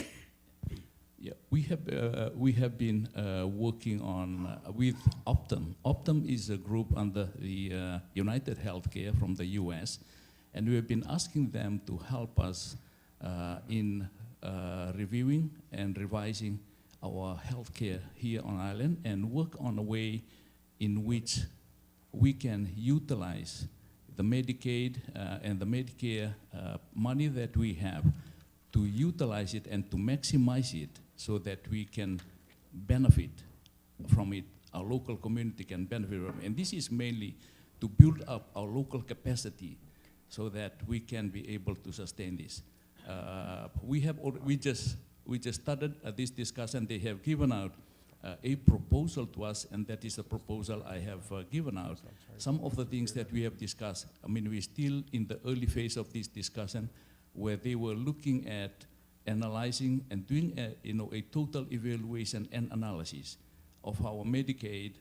Yeah, we have been working on with Optum. Optum is a group under the United Healthcare from the US, and we have been asking them to help us in reviewing and revising our healthcare here on island and work on a way in which we can utilize the Medicaid and the Medicare money that we have to utilize it and to maximize it so that we can benefit from it, our local community can benefit from it. And this is mainly to build up our local capacity so that we can be able to sustain this. We just started this discussion. They have given out a proposal to us, and that is the proposal I have given out. Some of the things that we have discussed, we're still in the early phase of this discussion, where they were looking at analyzing and doing a total evaluation and analysis of our Medicaid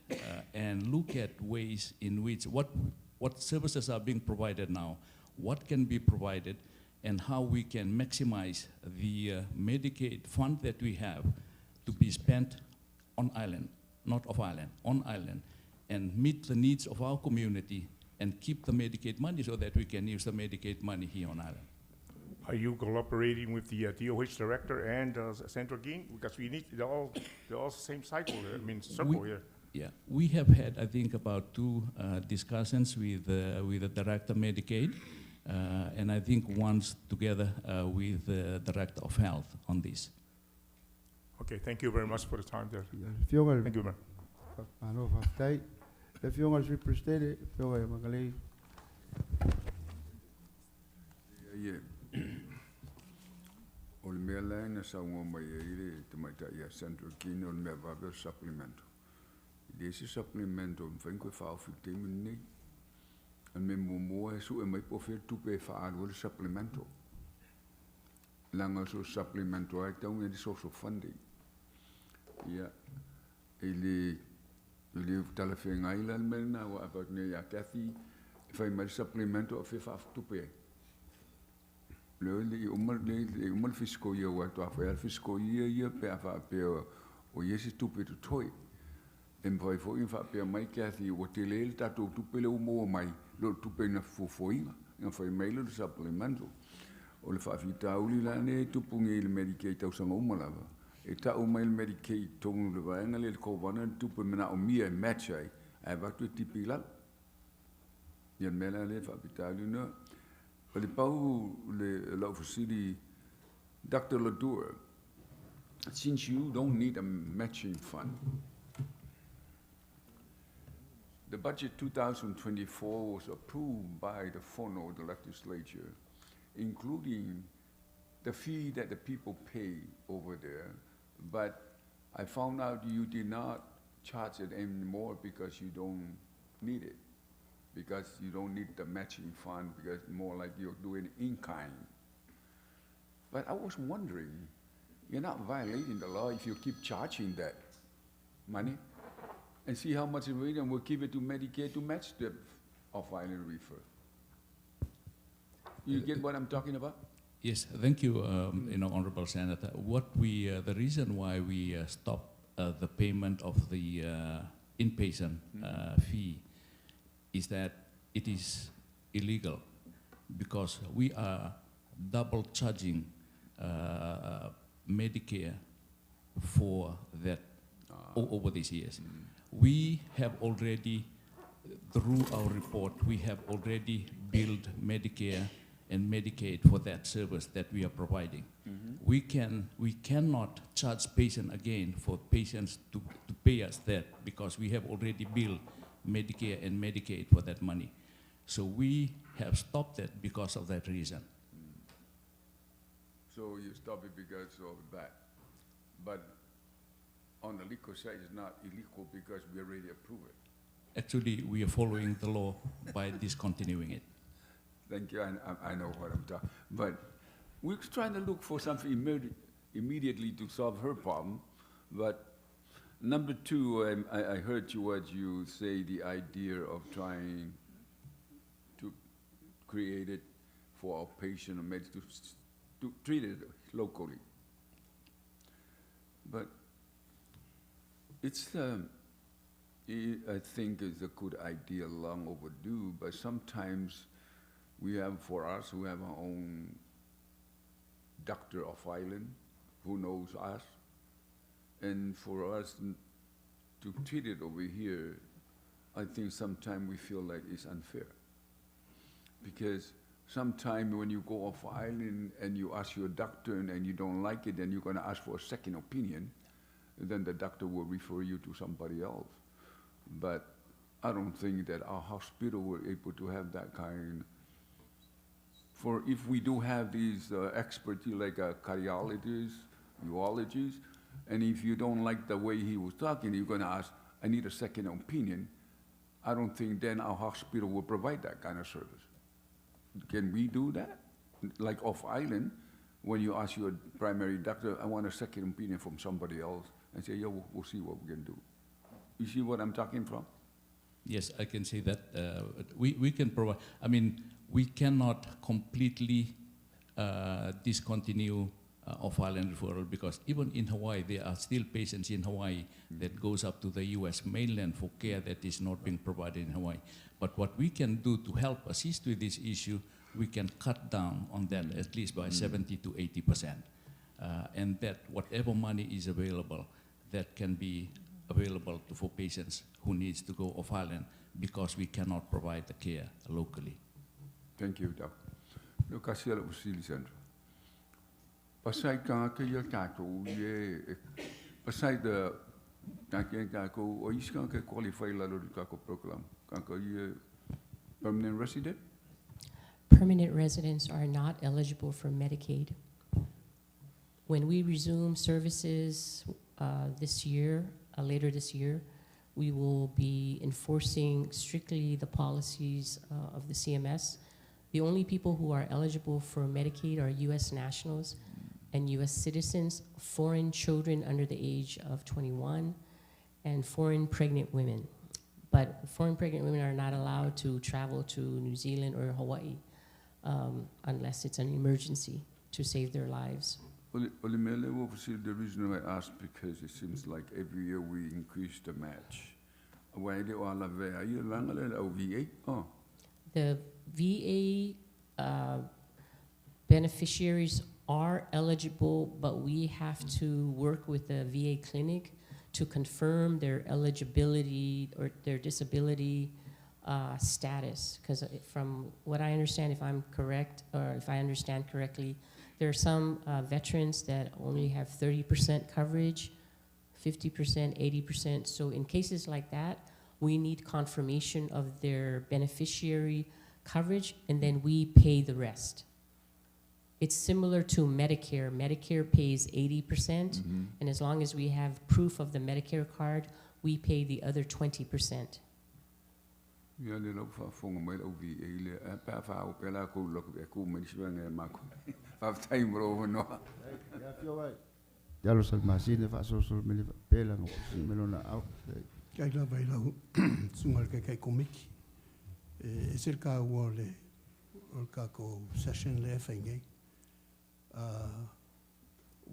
and look at ways in which what services are being provided now, what can be provided, and how we can maximize the Medicaid fund that we have to be spent on island, not off island, on island, and meet the needs of our community and keep the Medicaid money so that we can use the Medicaid money here on island. Are you cooperating with the DOH director and Central Gain? Because we need, they're all the same cycle here, circle here. Yeah, we have had, I think, about 2 discussions with the director Medicaid, and I think once together with the director of health on this. Okay, thank you very much for the time there. Thank you, man. O le mea lai na saunga mai e ire te maita ia Central Kino le mea vavel supplement. Desi supplemento mfenko fa fite minni. An me mo su e mai po fe tupe fa al supplemento. Langa so supplemento ai tau ngi social funding. Ya ili tala fe ngai lan mena wa about ne ya Kathy fa mai supplemento fe fa tupe. Le umal fisco ia wa to fa fisco ia pe fa pe o yesi tupe to toy. En vai fo in fa pe mai Kathy o te le tatu tupe le mo mai lo tupe na fofoinga na fa mai le supplemento. O le whawhitauli la ne tupungi le Medicaid tau sanga umalava. E ta o mai le Medicaid tongu le vaenga le kowana tupu mena o mia e matchai. Ai watu e tipi la. Ian mela le whawhitauli na. O le pau le lau fasili Dr. Ladour, since you don't need a matching fund, the budget 2024 was approved by the Fono, the legislature, including the fee that the people pay over there. But I found out you did not charge it anymore because you don't need it, because you don't need the matching fund, because more like you're doing in kind. But I was wondering, you're not violating the law if you keep charging that money, and see how much it will, and we'll give it to Medicare to match the off-island reefer. You get what I'm talking about? Yes, thank you, Honorable Senator. The reason why we stopped the payment of the inpatient fee is that it is illegal, because we are double charging Medicare for that over these years. We have already, through our report, we have already billed Medicare and Medicaid for that service that we are providing. We cannot charge patient again for patients to pay us that, because we have already billed Medicare and Medicaid for that money. So we have stopped that because of that reason. So you stop it because of that. But on the legal side, it's not illegal because we already approve it. Actually, we are following the law by discontinuing it. Thank you, I know what I'm talking. But we're trying to look for something immediately to solve her problem. But number two, I heard you say the idea of trying to create it for our patient or to treat it locally. But it's, I think it's a good idea, long overdue, but sometimes we have, for us, who have our own doctor of island who knows us, and for us to treat it over here, I think sometimes we feel like it's unfair. Because sometimes when you go off island and you ask your doctor and you don't like it, then you're going to ask for a second opinion, and then the doctor will refer you to somebody else. But I don't think that our hospital were able to have that kind. For if we do have these expertise like cardiologists, urologists, and if you don't like the way he was talking, you're going to ask, I need a second opinion. I don't think then our hospital will provide that kind of service. Can we do that? Like off island, when you ask your primary doctor, I want a second opinion from somebody else, and say, yeah, we'll see what we can do. You see what I'm talking from? Yes, I can say that. We can provide, I mean, we cannot completely discontinue off-island referral, because even in Hawaii, there are still patients in Hawaii that goes up to the US mainland for care that is not being provided in Hawaii. But what we can do to help assist with this issue, we can cut down on that at least by 70 to 80%. And that whatever money is available, that can be available for patients who needs to go off-island, because we cannot provide the care locally. Thank you, Doc. No kasih ala usili Sandra. Pasai kanga kia kako ye pasai da kanga kako o iska ke qualify la lo kako program kako ye permanent resident. Permanent residents are not eligible for Medicaid. When we resume services this year, later this year, We will be enforcing strictly the policies of the CMS. The only people who are eligible for Medicaid are U.S. nationals and U.S. citizens, foreign children under the age of 21, and foreign pregnant women. But foreign pregnant women are not allowed to travel to New Zealand or Hawaii unless it's an emergency to save their lives. The reason I asked, because it seems like every year we increase the match. The VA beneficiaries are eligible, but we have to work with the VA clinic to confirm their eligibility or their disability status. Because from what I understand, if I'm correct, or if I understand correctly, there are some veterans that only have 30% coverage, 50%, 80%. So in cases like that, we need confirmation of their beneficiary coverage, and then we pay the rest. It's similar to Medicare. Medicare pays 80%, and as long as we have proof of the Medicare card, we pay the other 20%. Kai la vai lau sungal kai komiki. E ser ka wole o ka ko session le fengai.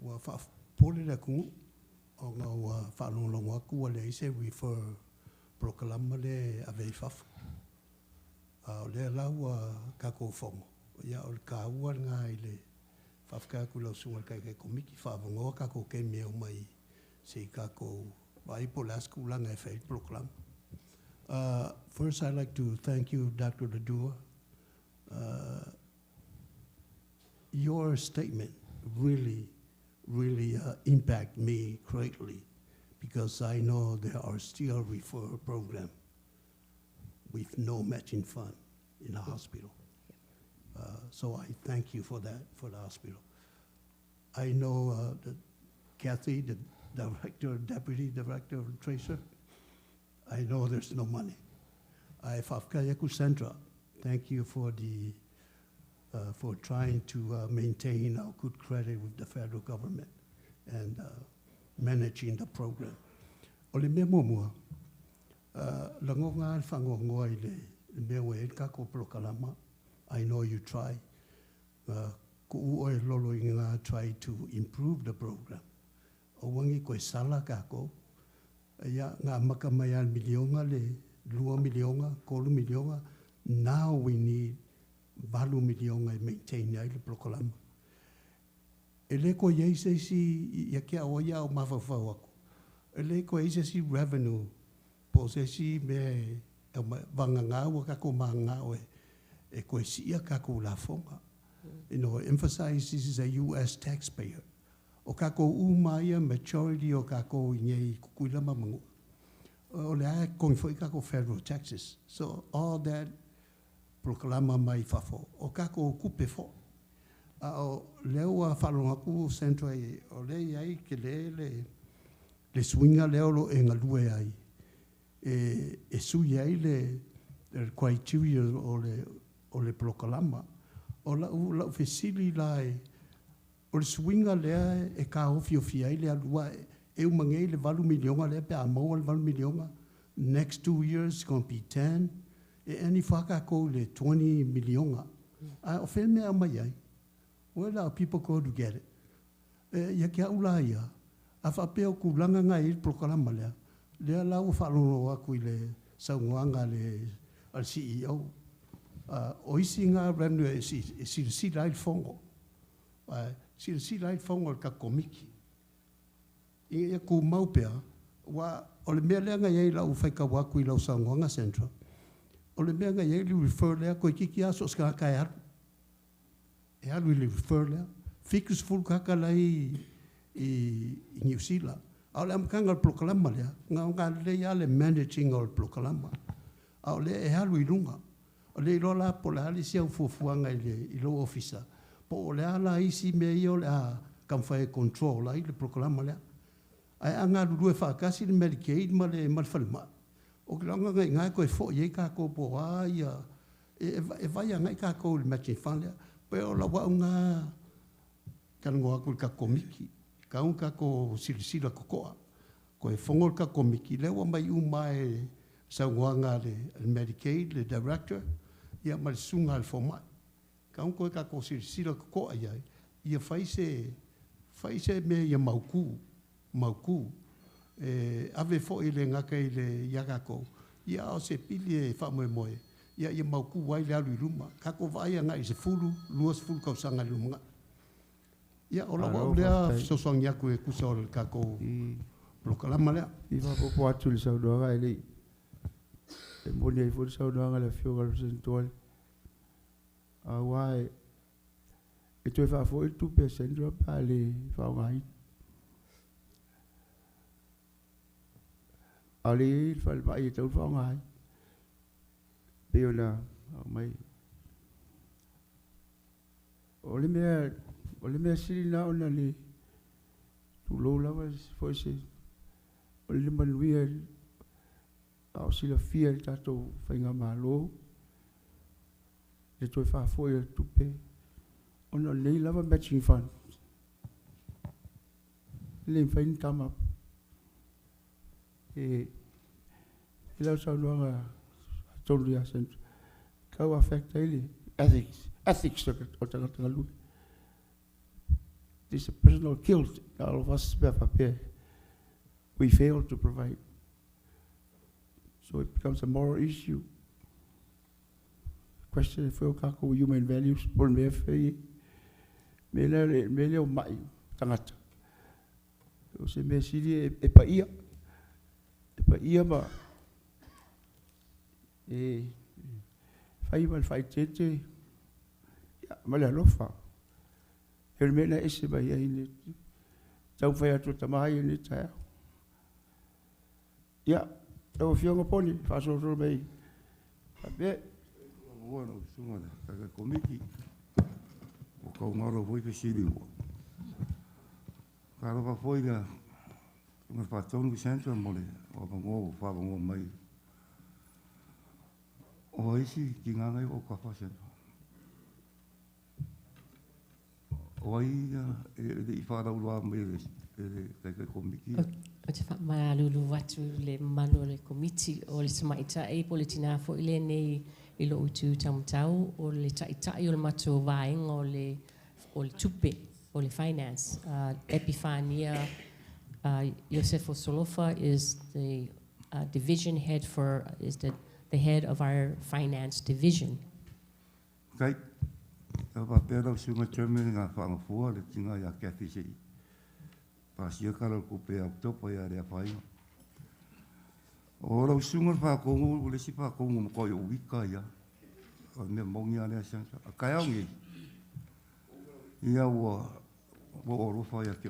Wa fa pole la ku o nga wa fa no lo wa ku le se we for proclama le ave faf. Le la wa ka ko fongo. Ya o ka wa nga ile faf ka ku lo sungal kai komiki fa ngo ka ko ke me o mai se ka ko First, I'd like to thank you, Dr. Ladua. Your statement really impacted me greatly, because I know there are still referral programs with no matching fund in the hospital. So I thank you for that, for the hospital. I know that Kathy, the Deputy Director of Tracer, I know there's no money. Fafkayaku Centra, thank you for for trying to maintain our good credit with the federal government and managing the program. Ole me momua, langonga fangongo ile mewe kako prokalama. I know you try. Ku oe lolo inga try to improve the program. O wangi koe sala kako, ya ngā makamaya milionga le, lua milionga, kolu milionga. Now we need valu milionga maintain ai le prokolama. Ele ko yeise si ya kia oia o mawhawhau aku. Ele ko yeise si revenue, po se si me vanga ngāua kako maa ngāue, e koe si ia kako la fonga. You know, emphasize this is a U.S. taxpayer. O kako umaia majority o kako inye kukuilama mangu. O lea kong foi kako federal taxes. So all that proklama mai fafo. O kako kupe fo. O leo whalongaku centro ai. O lea ai ke le swinga leo lo e ngalue ai. E sui ai le criteria o le proklama. O la fesili lai. O le swinga lea e ka ofi ai le alua e umangei le valu milionga le pe amoa le valu milionga. Next 2 years is going to be 10. E ani whaka ko le 20 milionga. O whel mea mai ai. Well, people go to get it. Ia kia ula ia. A whapeo ku langa ngai il prokalama lea. Lea lau whalono aku i le saungoanga le al CEO. O isi ngā revenue e si lai fongo. Si lai fongo ka komiki. Ia ku maupea, o le mea lea ngai ei lau whaika waku i lau saungoanga central. O le mea ngai ei li refer lea koe kiki aso ska kai aru. E alu i li refer lea. Fikus full kaka lai i New Zealand. Au le amkanga al prokalama lea, ngā lea le managing al prokalama. Au le e alu i lunga. O le ilola po le ali siau fuafuanga i lo ofisa. Po o le ala isi me i o le a kamwhae control ai le proklama lea. Ai anga lulue whaakasi le Medicaid ma le malwhalima. O ke longa ngai ngai koe fo ye ka ko po ia e vai ngai ka ko le matching fund pe o la wa nga kan ngoa ko ka komiki ka un ka ko silsila ko ko e fongol ka komiki le wa mai mai sa ngoa nga le Medicaid le director ia mal sunga al format ka un ko ka ko silsila ko ia faise me ia mauku ave fo ile ngaka ile yakako ia o se pili e fa moe ia mauku wai le alu luma ka ko vai nga i se fulu luas fulu ka sanga luma ia ola wa le so song yaku e kusa o ka ko blokala mala i va po atu le sau doa ile e moni ai fo sau doa le fio ga sentual a wai e tu fa fo tu pe sendro pa le fa ngai ali fal ba i tau fa ngai pe ona mai ole me sili na ona le tu lo la va fo se ole man wi au sila fia tato fa nga malo e tu fa fo tu pe ona le lava matching fund le fain tama ila sa no tolu ya sen ka wa affect ile ethics o tanga lu this is a personal guilt all of us we fail to provide so it becomes a moral issue question if you can human values por me fe mele o mai tangata o se me siri e pa ia ma fai mal fai tete ya mala lofa el mena ese ba ia ni tau fai atu tamai ni ta ya o fionga poli fa so so bei abe bueno sunga ka komiki o ka ngaro foi pe siri ka ro foi ga ngal pa tonu centro mole o fa ngo mai o isi ki nga ngai o ka fa centro o ia e fa da lo mai ka komiki o te fa malulu watu le manu le komiti o le smaita e politina fo ile nei i lo utu tamtau o le taitai o le matu vaing o le tupe o le finance Epifania Yosefo Solofa is the division head is the head of our finance division. Kai va pero sunga cheme nga fa ngfo le tinga ya kafi si pa si ka lo ku pe octopo ya le fa yo ora sunga fa ko le si fa ko mo ko yo wika ya o me mongia le sa ka ya ngi ya wo oro fa ya ke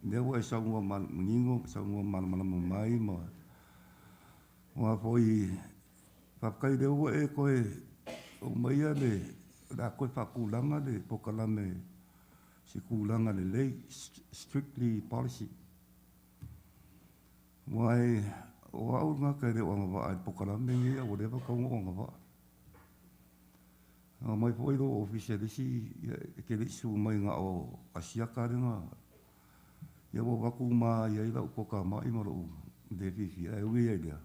ne wo sa mo man ningo sa mo man mai mo wa foi pa kai de wo e ko o mai ya le da ko fa kulanga le pokalame si kulanga le lei strictly policy wai wa u nga ka de wa va pokalame ni o de ba ko nga va mai foi do official si ke le su mai nga o asia ka nga ya bo ba ku ma ya ila ko ka mai ma ro de fi ai wi ya dia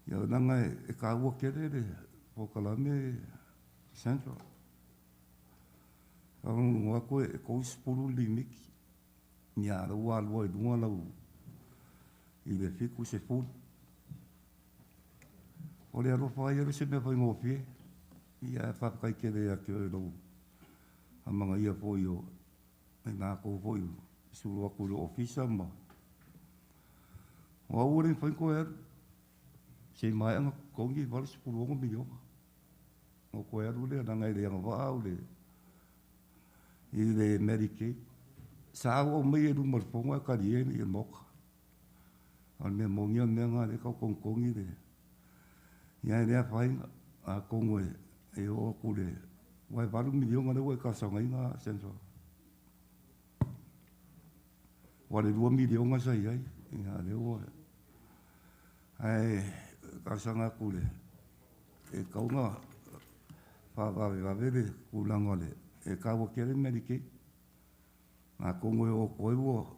ya nanga e ka wo ke de pokalame central ang wa ko spulu limiki nya ro wa lo du wa lo i le fiku se fu o le ro fa ye se me fa ngopi ia fa kai ke de ke lo amanga ia fo yo na ko fo yo su lo ku lo ofisa ma wa uri fa ko er se mai ang ko ngi va spulu ngo mi yo o ko er le na ngai de va au le i le Medicaid sa o me e rumor ponga ka rie ni mo al me mongia me nga le ka kon kongi de ya le fai a kongo e o ku le wai valu milion nga le ka sa ngai nga senso wa le 2 milion nga sa ia ya le o Ai, kasanga kule. E kaunga, whawawewere kulangole. E kawa kere merike. Ngā kongo o koewo,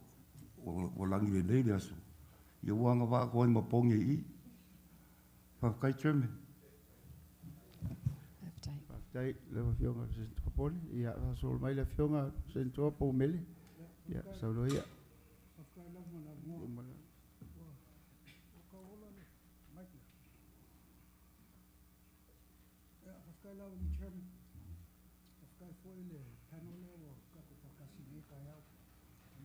o langi le leile asu. Ia wanga wā koe maponge I. Whawkai treme. Whawkai lewa whionga sen topone. Ia wasol mai le whionga sen topo mele. Ia, saulo ia. Whawkai lawa na mua. Whakailawa ni chairman. Whakai foi le panel o kako whakasi nei kai au.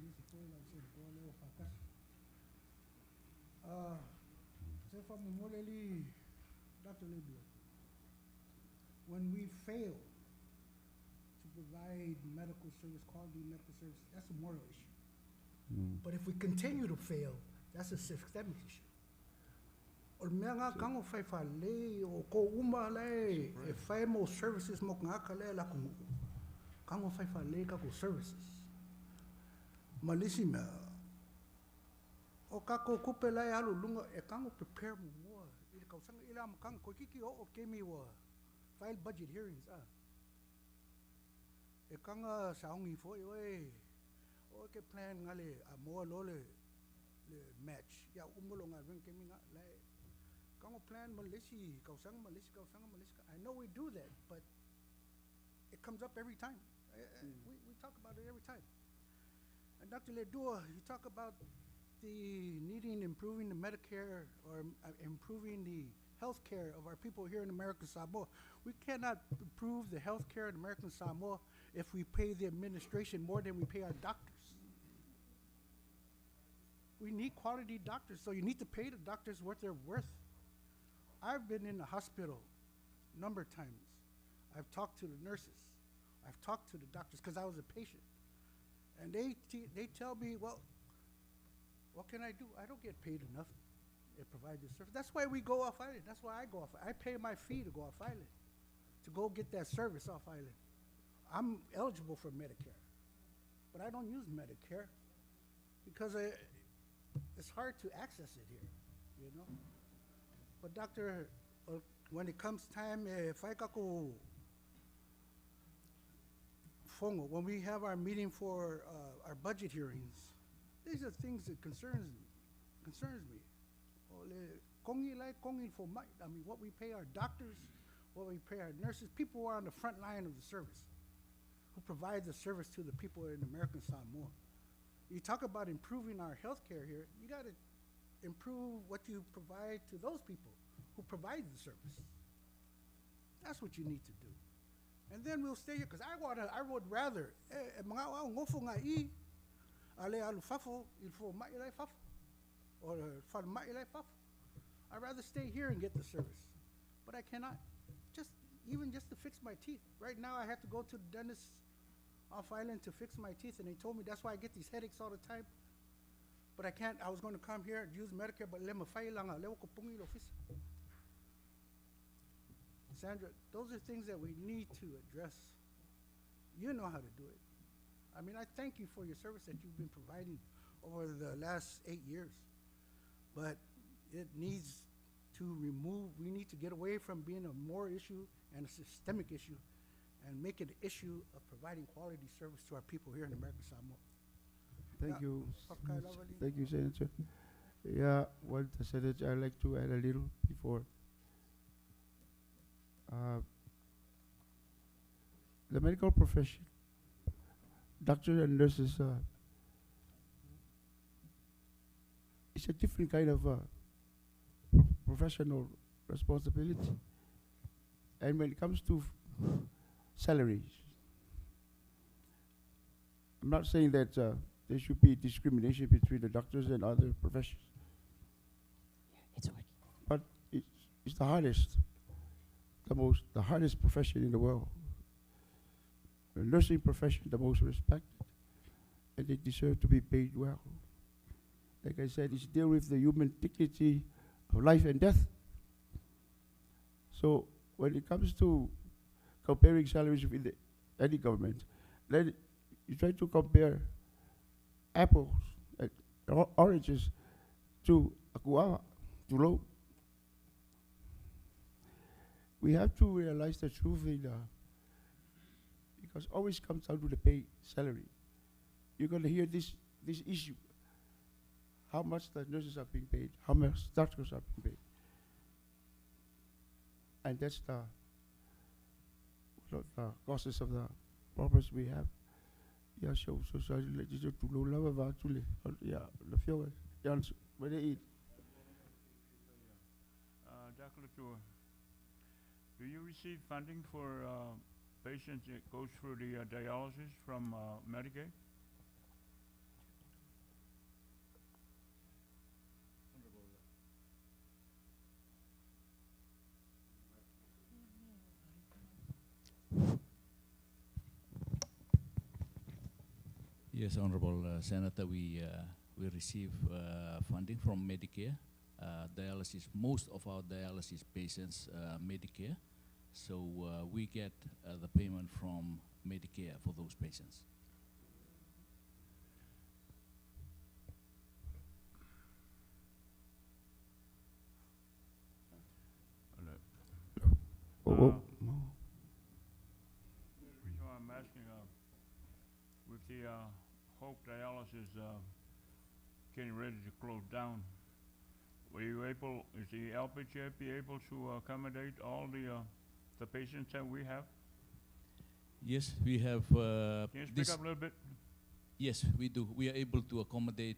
Nisi foi lau se koa leo whakasi. Se whamumole li Dr. Libya. When we fail to provide medical service, quality medical service, that's a moral issue. But if we continue to fail, that's a systemic issue. O mea ngā kango whai whale o ko uma le e whai mo services mo ngā ka le la kungu. Kango whai whale kako services. Malisi mea. O kako kupe lai alu lunga e kango prepare mo mua. I kausanga ila ma kango ko kiki o kemi wa file budget hearings E kanga saungi fo oe o ke plan ngale a mo lo le match. Ya umulo ngā ring kemi ngā lai Kango plan Malaysia, kausanga Malaysia. I know we do that, but it comes up every time. We talk about it every time. And Dr. Ledua, you talk about the needing improving the Medicare or improving the health care of our people here in American Samoa. We cannot improve the health care in American Samoa if we pay the administration more than we pay our doctors. We need quality doctors, so you need to pay the doctors what they're worth. I've been in the hospital a number of times. I've talked to the nurses. I've talked to the doctors because I was a patient. And they tell me, well, what can I do? I don't get paid enough to provide this service. That's why we go off island. That's why I go off. I pay my fee to go off island, to go get that service off island. I'm eligible for Medicare, but I don't use Medicare because it's hard to access it here, you know? But Doctor, when it comes time, when we have our meeting for our budget hearings, these are things that concerns me. I mean, what we pay our doctors, what we pay our nurses, people who are on the front line of the service, who provide the service to the people in American Samoa. You talk about improving our health care here, you got to improve what you provide to those people who provide the service. That's what you need to do. And then we'll stay here, because I would rather, I'd rather stay here and get the service. But I cannot, even just to fix my teeth. Right now I have to go to the dentist off island to fix my teeth, and they told me that's why I get these headaches all the time. But I can't. I was going to come here and use Medicare, but Sandra, those are things that we need to address. You know how to do it. I mean, I thank you for your service that you've been providing over the last 8 years. But it needs to we need to get away from being a moral issue and a systemic issue and make it an issue of providing quality service to our people here in American Samoa. Thank you. Thank you, Senator. Yeah, well, Senator, I'd like to add a little before. The medical profession, doctors and nurses, it's a different kind of professional responsibility. And when it comes to salaries, I'm not saying that there should be discrimination between the doctors and other professions. It's working. But it's the hardest, the hardest profession in the world. The nursing profession, the most respected, and they deserve to be paid well. Like I said, it's deal with the human dignity of life and death. So when it comes to comparing salaries with any government, then you try to compare apples and oranges to akuawa, to low. we have to realize the truth because always comes down to the pay salary. You're going to hear this issue. How much the nurses are being paid, how much doctors are being paid. And that's the causes of the problems we have. Yeah, so legislature to low level actually. Yeah, the fuel. Yeah, where they eat. Dr. Latour, do you receive funding for patients that go through the dialysis from Medicaid? Yes, Honorable Senator, we receive funding from Medicare. Dialysis, most of our dialysis patients Medicare, so we get the payment from Medicare for those patients. So I'm asking, with the Hope dialysis getting ready to close down, were you able, is the LBJ be able to accommodate all the patients that we have? Yes, we have. Can you speak up a little bit? Yes, we do. We are able to accommodate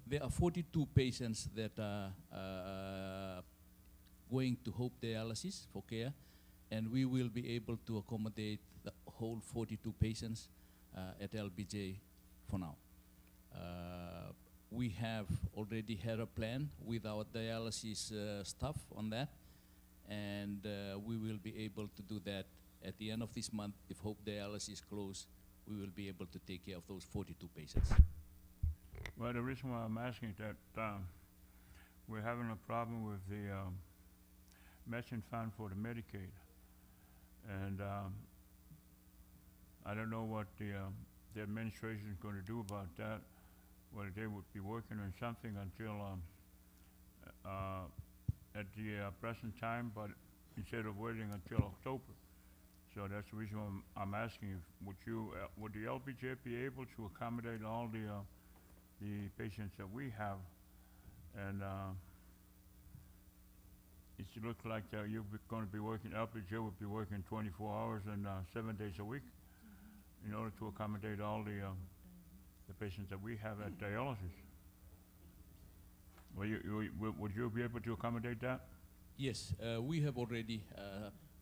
there are 42 patients that are going to Hope dialysis for care, and we will be able to accommodate the whole 42 patients at LBJ for now. We have already had a plan with our dialysis staff on that, and we will be able to do that at the end of this month. If Hope dialysis close, we will be able to take care of those 42 patients. Well, the reason why I'm asking that we're having a problem with the matching fund for the Medicaid, and I don't know what the administration is going to do about that. Whether they would be working on something until at the present time, but instead of waiting until October. So that's the reason why I'm asking if would the LBJ be able to accommodate all the patients that we have, and it looks like you're going to be working. LBJ would be working 24 hours and 7 days a week in order to accommodate all the patients that we have at dialysis. Would you be able to accommodate that? Yes, we have already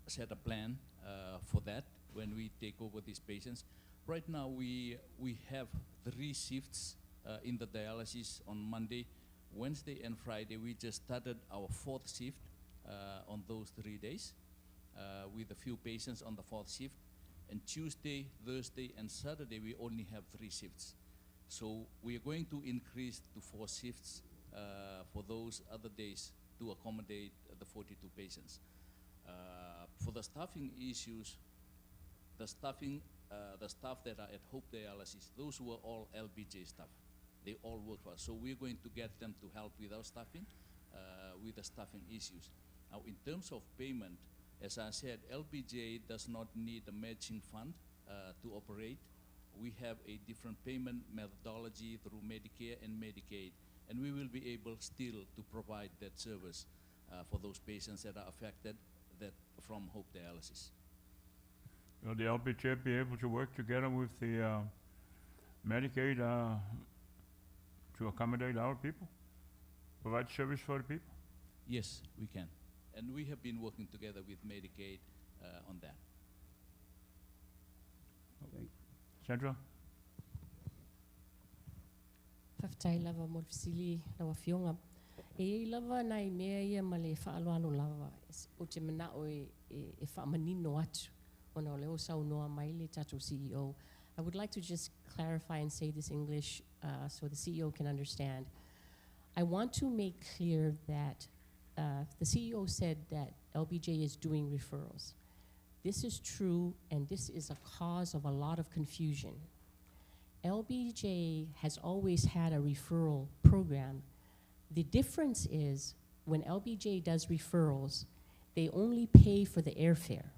set a plan for that when we take over these patients. Right now, we have 3 shifts in the dialysis on Monday, Wednesday, and Friday. We just started our 4th shift on those 3 days with a few patients on the 4th shift. And Tuesday, Thursday, and Saturday, we only have 3 shifts. So we are going to increase to 4 shifts for those other days to accommodate the 42 patients. For the staffing issues, the staff that are at Hope Dialysis, those were all LBJ staff. They all work for us. So we're going to get them to help with our staffing, with the staffing issues. Now, in terms of payment, as I said, LBJ does not need a matching fund to operate. We have a different payment methodology through Medicare and Medicaid, and we will be able still to provide that service for those patients that are affected from Hope Dialysis. Will the LBJ be able to work together with the Medicaid to accommodate our people, provide service for the people? Yes, we can. And we have been working together with Medicaid on that. Sandra? Whaftai lava mo fisili lawa fionga. E lava nai mea ia ma le whaaloalo lava. O te mana o e whaamanino atu. Ona o leo sau noa mai le tatou CEO. I would like to just clarify and say this English so the CEO can understand. I want to make clear that the CEO said that LBJ is doing referrals. This is true, and this is a cause of a lot of confusion. LBJ has always had a referral program. The difference is when LBJ does referrals, they only pay for the airfare.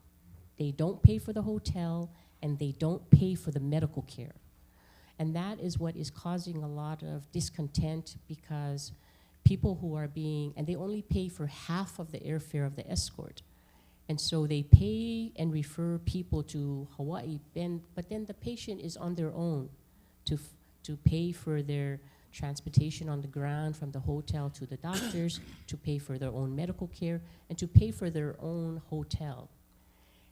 They don't pay for the hotel, and they don't pay for the medical care. And that is what is causing a lot of discontent, because people who are being, and they only pay for half of the airfare of the escort. And so they pay and refer people to Hawaii, but then the patient is on their own to pay for their transportation on the ground from the hotel to the doctors, to pay for their own medical care, and to pay for their own hotel.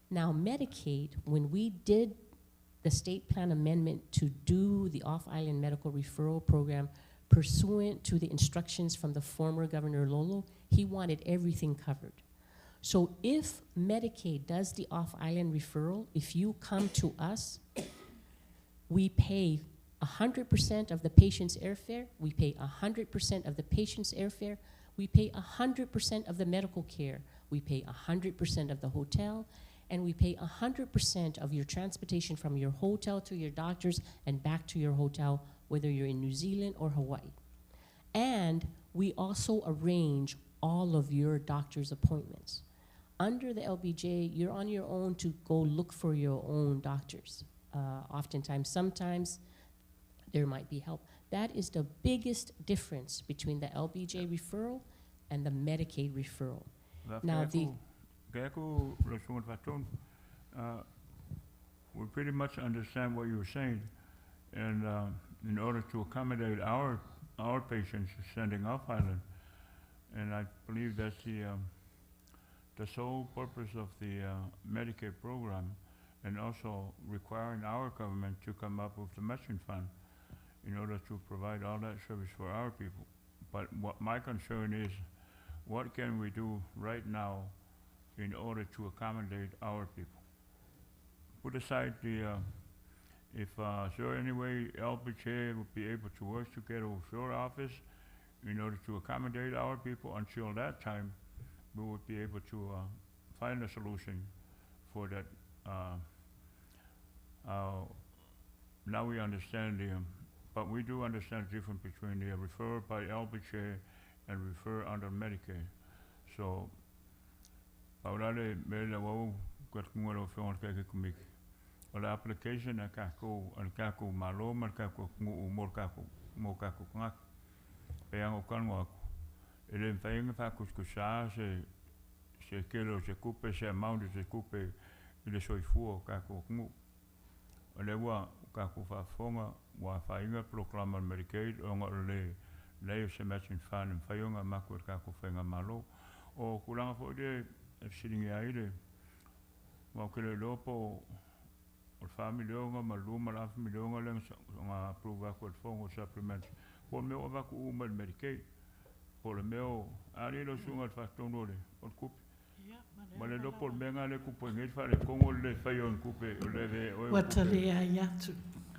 Now, Medicaid, when we did the state plan amendment to do the off-island medical referral program pursuant to the instructions from the former Governor Lolo, he wanted everything covered. So if Medicaid does the off-island referral, if you come to us, we pay 100% of the patient's airfare, we pay 100% of the patient's airfare, we pay 100% of the medical care, we pay 100% of the hotel, and we pay 100% of your transportation from your hotel to your doctors and back to your hotel, whether you're in New Zealand or Hawaii. And we also arrange all of your doctor's appointments. Under the LBJ, you're on your own to go look for your own doctors. Oftentimes, sometimes there might be help. That is the biggest difference between the LBJ referral and the Medicaid referral. Now, we pretty much understand what you're saying, and in order to accommodate our patients sending off island, and I believe that's the sole purpose of the Medicaid program, and also requiring our government to come up with the matching fund in order to provide all that service for our people. But what my concern is, what can we do right now in order to accommodate our people? Put aside the, if there any way LBJ would be able to work together with your office in order to accommodate our people. Until that time, we would be able to find a solution for that. Now we understand but we do understand the difference between the refer by LBJ and refer under Medicaid. So, paulale mele wau kwatungalo fion kake kumik. Ola application na kako malo man kako mo kako ngak. Peang okan wak. Ele mfainga fa kuskusa se kelo se coupe se amount se coupe ile soifuo kako ngu. Ole wa kako fa fonga wa fainga proclama Medicaid onga le se matching fund fainga makwat kako fainga malo o kulanga fo de sitting aile wa kele lopo o family onga maluma la family onga le nga approve ko fongo supplement po me o va ku Medicaid po le meo ari lo sunga fa tonole o kup male lo por menga le ku poinget fa le kongo le fayon kupe le o watale ayatu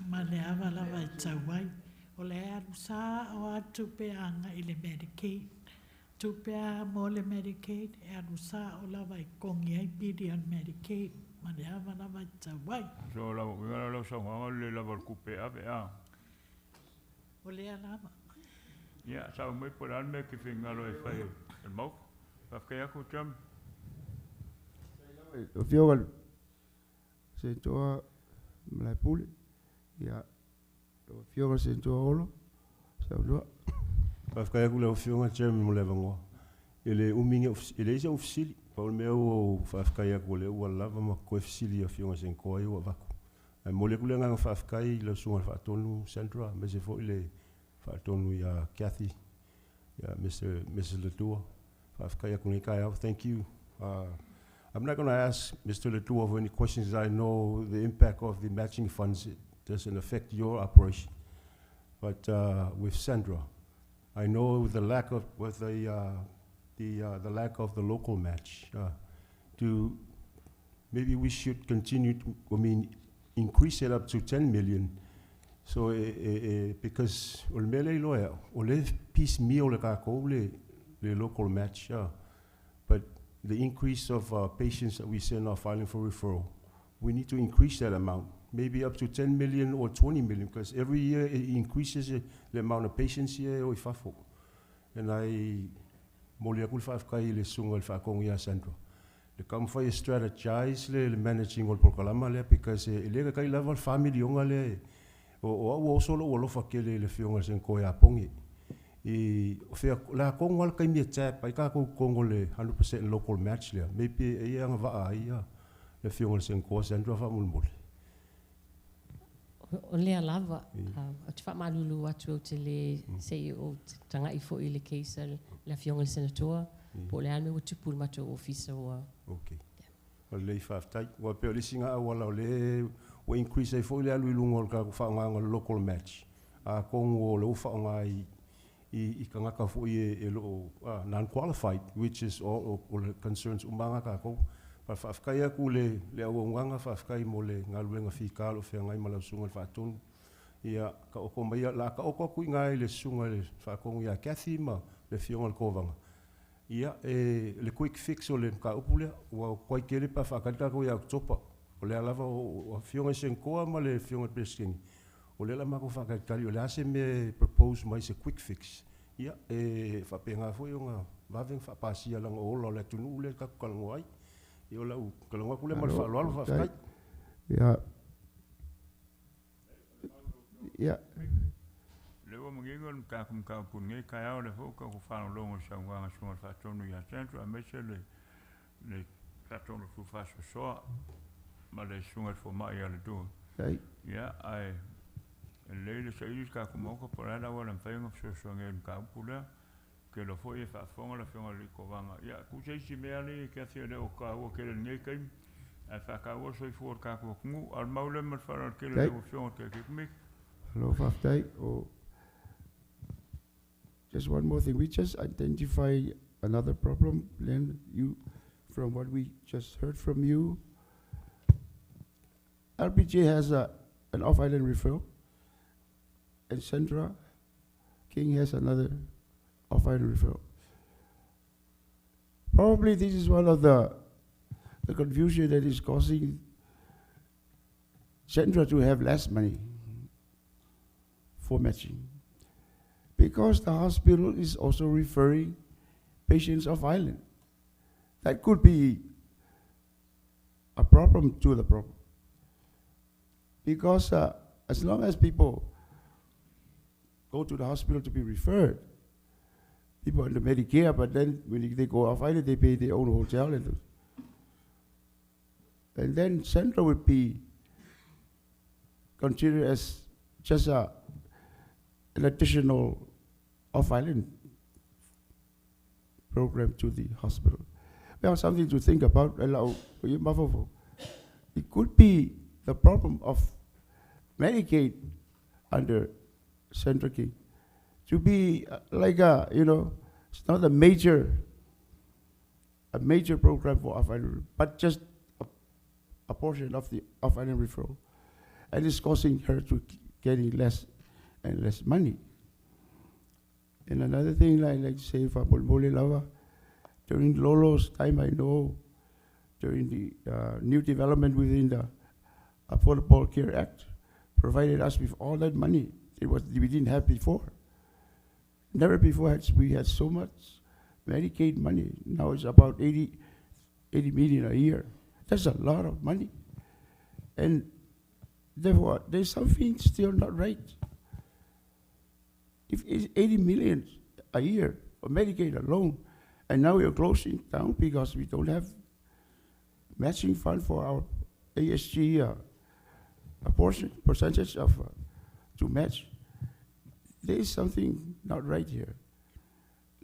male avala vai tawai o le arusa o atu pe anga ile Medicaid tu pe mo le Medicaid e arusa o la vai kongi ai billion Medicaid male avala vai tawai so la ngala lo so ngale la vor kupe ave a o le alama ya sa mo por alme que fingalo e fai el mo pa que ya kucham o fiogal se toa mlai puli ya o fiogal se toa olo sa do Pafkaya kule ofionga chairman mo levango ele uminga ele isa ofisili paul meu fafkaya kule wala ma ko ofisili ofionga sen ko yo vaku ai molekule nga fafkai lo sunga fatonu central mais il faut ile fatonu ya Kathy ya Mr. Letua fafkaya kunika thank you I'm not going to ask Mr. Letua of any questions. I know the impact of the matching funds doesn't affect your operation, but with Sandra, I know the lack of the lack of the local match. Maybe we should continue to, increase it up to 10 million. So because olmele loya ole piecemeal le local match, but the increase of patients that we send are filing for referral, we need to increase that amount, maybe up to 10 million or 20 million, because every year it increases the amount of patients here. And I moliakul fafkai le sungal fa kongia centro. le kam fai strategize le managing ol prokalama le because le kai level family onga le o solo o lo fa ke le fionga sen ko ya pongi I fe la kongo al kai mi tsa pa ka ko kongo le 100% local match le maybe e anga va ai le fionga sen ko sen do fa mulmul O lea lava, o te whamalulu atu o te le CEO tanga I fo I le keisa le fionga le senator, po le ame o tupu mato o ofisa o. Okay. O le whaftai, o peo le singa awala o le o increase ai fo le alu ilunga o ka whaanga local match. A kongo o le whaanga I kangaka fo I lo non-qualified, which is all the concerns umanga ka ko. Pa whafkai aku le au nganga whafkai mo le ngaluenga whikalo whea ngai malau sunga le whaatonu. Ia ka oko mai la ka oko kui ngai le sunga le whaakongu ia Kathy ma le fionga le kovanga. Ia le quick fix o le ka upulea ua kwai kele pa whakataka ko ia topa. O le alava o fionga senkoa ma le fionga pesking. O le la mako whakatari o le ase me propose mai se quick fix. Ia whapenga fo ionga vaveng whapasia langa o lo le tunu le kakukalango ai. Yo la kalonga kule mal fa lo fa fa ya le wo mngingon ka kum ka punge ka ya le fo ka ku fa lo ngo sa wa so fa tonu ya centro a mechele le ka tonu fu fa so ma le sunga fo ma ya le do ya ai le se is ka kum ko por ala wa le fa ngo so ngel ka pula que lo foi fa fonga la fonga li kovanga ya ku sei si me ali que hace le o ka o que le ngai a fa ka o so for ka ko ngu al maule mal fa que le o fonga que me hello Faftai just one more thing we just identify another problem Len you from what we just heard from you LBJ has an off-island referral and Sandra King has another off-island referral. Probably this is one of the confusion that is causing Centra to have less money for matching. Because the hospital is also referring patients off island. That could be a problem to the problem. Because as long as people go to the hospital to be referred, people under Medicare, but then when they go off island, they pay their own hotel. And then Central would be considered as just an additional off-island program to the hospital. Well, something to think about. It could be the problem of Medicaid under Central King to be like it's not a major program for off-island, but just a portion of the off-island referral, and it's causing her to getting less and less money. And another thing I like to say for Mulmuli Lava, during Lolo's time, I know during the new development within the Affordable Care Act, provided us with all that money. We didn't have before. Never before we had so much Medicaid money. Now it's about 80 million a year. That's a lot of money. And therefore, there's something still not right. If it's 80 million a year for Medicaid alone, and now we're closing down because we don't have matching fund for our ASG percentage of to match. There is something not right here.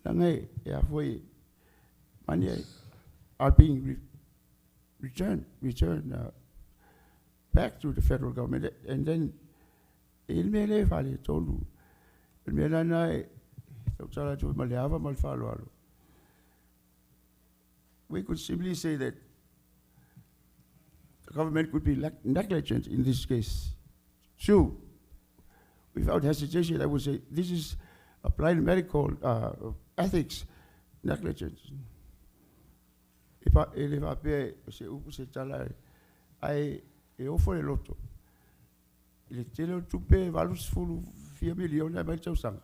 Money are being returned back to the federal government, and then we could simply say that the government could be negligent in this case. Sure, without hesitation, I would say this is applied medical ethics negligence. If I offer a lot. Il telo tupe valus fulu 4 million na mai tau sanga.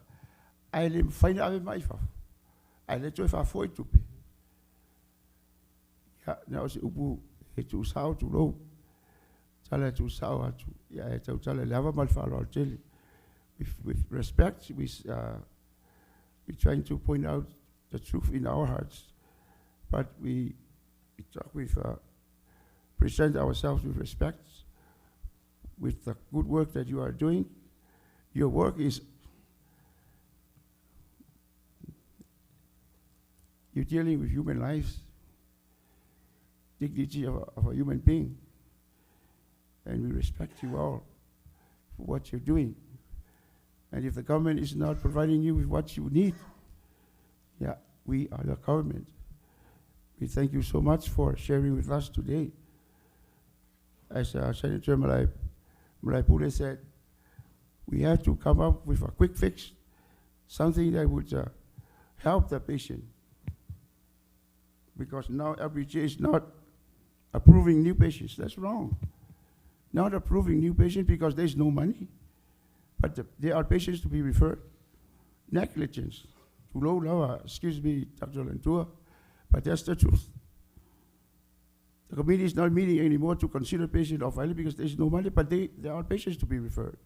Ai le faina ave mai fa. Ai le toi fa foi tupe. Ya, na o se upu e tu sao tu lo. Tala tu sao atu. Ya e tau tala lava mal whalo al tele. With respect, we're trying to point out the truth in our hearts, but we talk with, present ourselves with respect, with the good work that you are doing. Your work is, you're dealing with human lives, dignity of a human being, and we respect you all for what you're doing. And if the government is not providing you with what you need, yeah, we are the government. We thank you so much for sharing with us today. As Senator Malaipule said, we have to come up with a quick fix, something that would help the patient. Because now LBJ is not approving new patients. That's wrong. Not approving new patients because there's no money. But there are patients to be referred. Negligence. Too low, excuse me, Dr. Lentua, but that's the truth. The committee is not meeting anymore to consider patient off island because there's no money, but there are patients to be referred.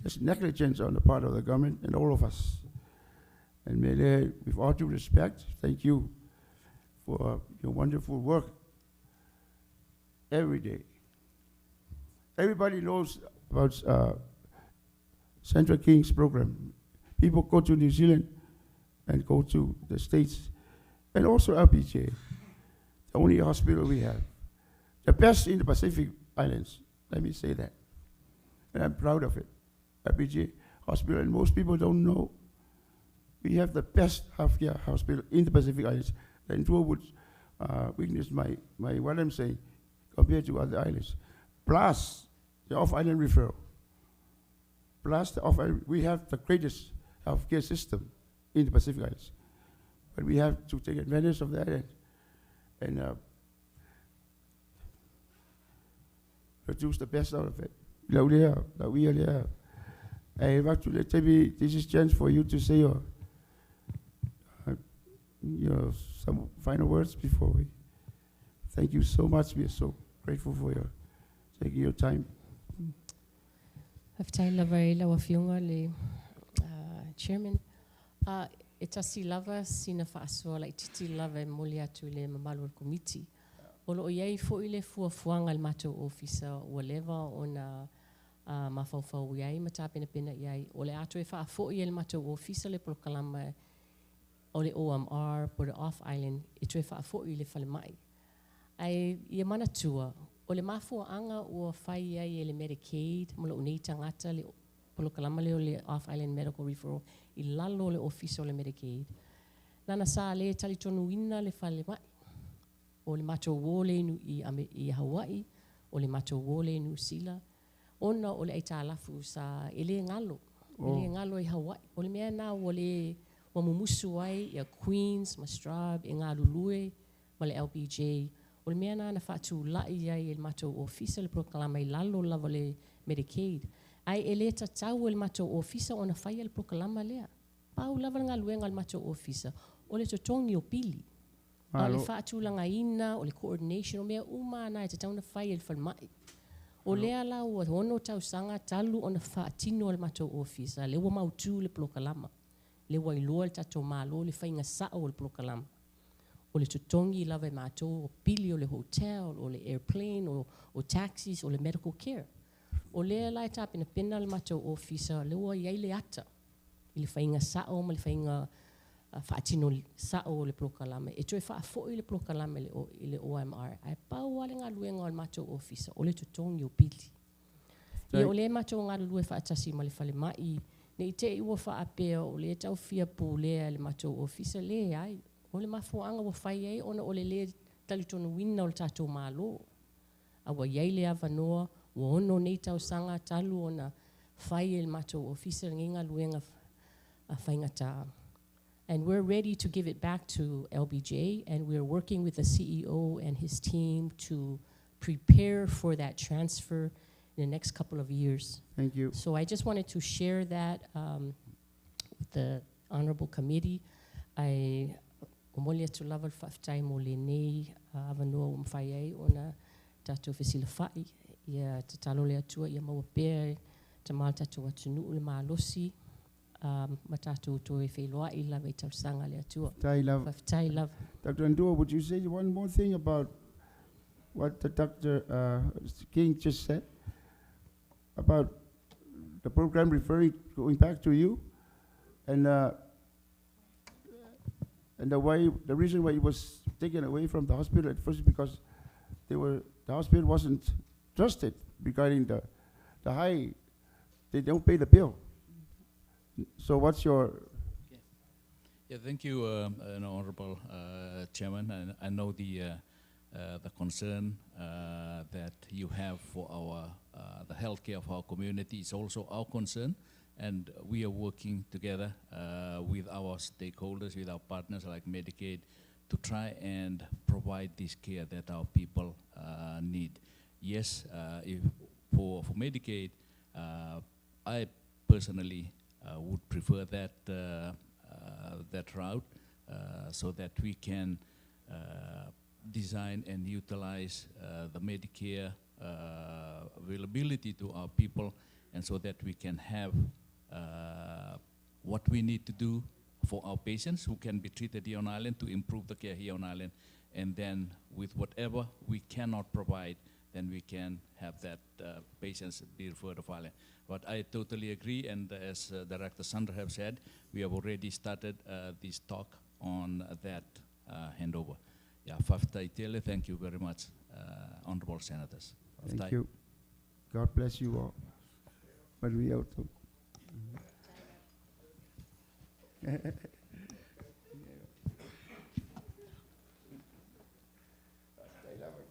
There's negligence on the part of the government and all of us. And may they, with all due respect, thank you for your wonderful work every day. Everybody knows about Central King's program. People go to New Zealand and go to the States, and also LBJ, the only hospital we have. The best in the Pacific Islands, let me say that. And I'm proud of it. LBJ Hospital, and most people don't know. We have the best healthcare hospital in the Pacific Islands. And Drew would witness my what I'm saying compared to other islands. Plus the off-island referral. Plus the off-island, we have the greatest healthcare system in the Pacific Islands. But we have to take advantage of that and produce the best out of it. Maybe this is a chance for you to say your some final words before we. Thank you so much. We are so grateful for your taking your time. Chairman, itasi lava sina fa'asoa lai titi lava e mole atu le mamalu committee. Olo iai fo ile fuafuanga al matou officer ua leva ona mafaufau iai matapena pena iai. Ole atu e fa'afo i le matou officer le prokalama o le OMR po le off-island e tue whaafo i le whalemai. Ai ia mana tua, o le mafuaanga ua whai ai e le Medicaid, mula unei tangata le polo kalama leo le off-island medical referral i lalo le office o le Medicaid. Nana sa le talitonu ina le whalemai. O le matou wole inu i Hawaii, o le matou wole inu Sila. Ona o le aitalafu sa ele ngalo, ele ngalo i Hawaii. O le mea na o le wa mumusu ai ia Queens, Mastrab, i ngā lulue, ma le LBJ. O le mea na whātu lai ai e matou ofisa le proklama i lalo lava le Medicaid. Ai e le tatau e le matou ofisa o na whaia le proklama lea. Pau lava ngā luenga le matou ofisa. O le totongi o pili. O le whātu langa ina, o le coordination, o mea umana e tatau na whaia le whalmai. O lea la ua hono tau sanga talu o na whaatino le matou ofisa. Le ua mautu le proklama. Le wailoa le tatou malo le whainga sao o le prokalama. O le tutongi lava e mātou o pili o le hotel, o le airplane, o taxis, o le medical care. O lea lai tāpina pena le mātou officer, le ua iai le ata. I le whainga sao ma le whainga whaatino sao o le prokalama. E tue whaafo i le prokalama i le OMR. Ai pau wale ngā luenga o le mātou officer, o le tutongi o pili. I o le mātou ngā lue whaatasi ma le whale mai, ne i te iwa whaapea o le tau fia pūlea le matou ofisa le ai. O le mafuanga wa whai ai ona o le talitonu wina o le tātou mālo. A wa iai le awanoa, wa ono nei tau sanga talu ona whai le matou ofisa nginga luenga whaingata. And we're ready to give it back to LBJ, and we're working with the CEO and his team to prepare for that transfer in the next couple of years. Thank you. So I just wanted to share that with the Honorable Committee. O moli atu lava le whaafitai mo le nei, avanua o mwhai ai, o na tātou whesila whai, ia te talo le atua, ia maua pēr, te māl tātou atunu le mālosi, ma tātou to e wheloa I lava I tausanga le atua. Whaafitai lava. Dr. Ndua, would you say one more thing about what the Dr. King just said about the program going back to you, and the reason why he was taken away from the hospital at first because the hospital wasn't trusted regarding the high, they don't pay the bill. So what's your? Yeah, thank you, Honorable Chairman. I know the concern that you have for the healthcare of our community is also our concern, and we are working together with our stakeholders, with our partners like Medicaid, to try and provide this care that our people need. Yes, for Medicaid, I personally would prefer that route so that we can design and utilize the Medicare availability to our people, and so that we can have what we need to do for our patients who can be treated here on island to improve the care here on island, and then with whatever we cannot provide, then we can have that patients be referred to island. But I totally agree, and as Director Sandra have said, we have already started this talk on that handover. Yeah, thank you very much, Honorable Senators. Thank you. God bless you all. But we out.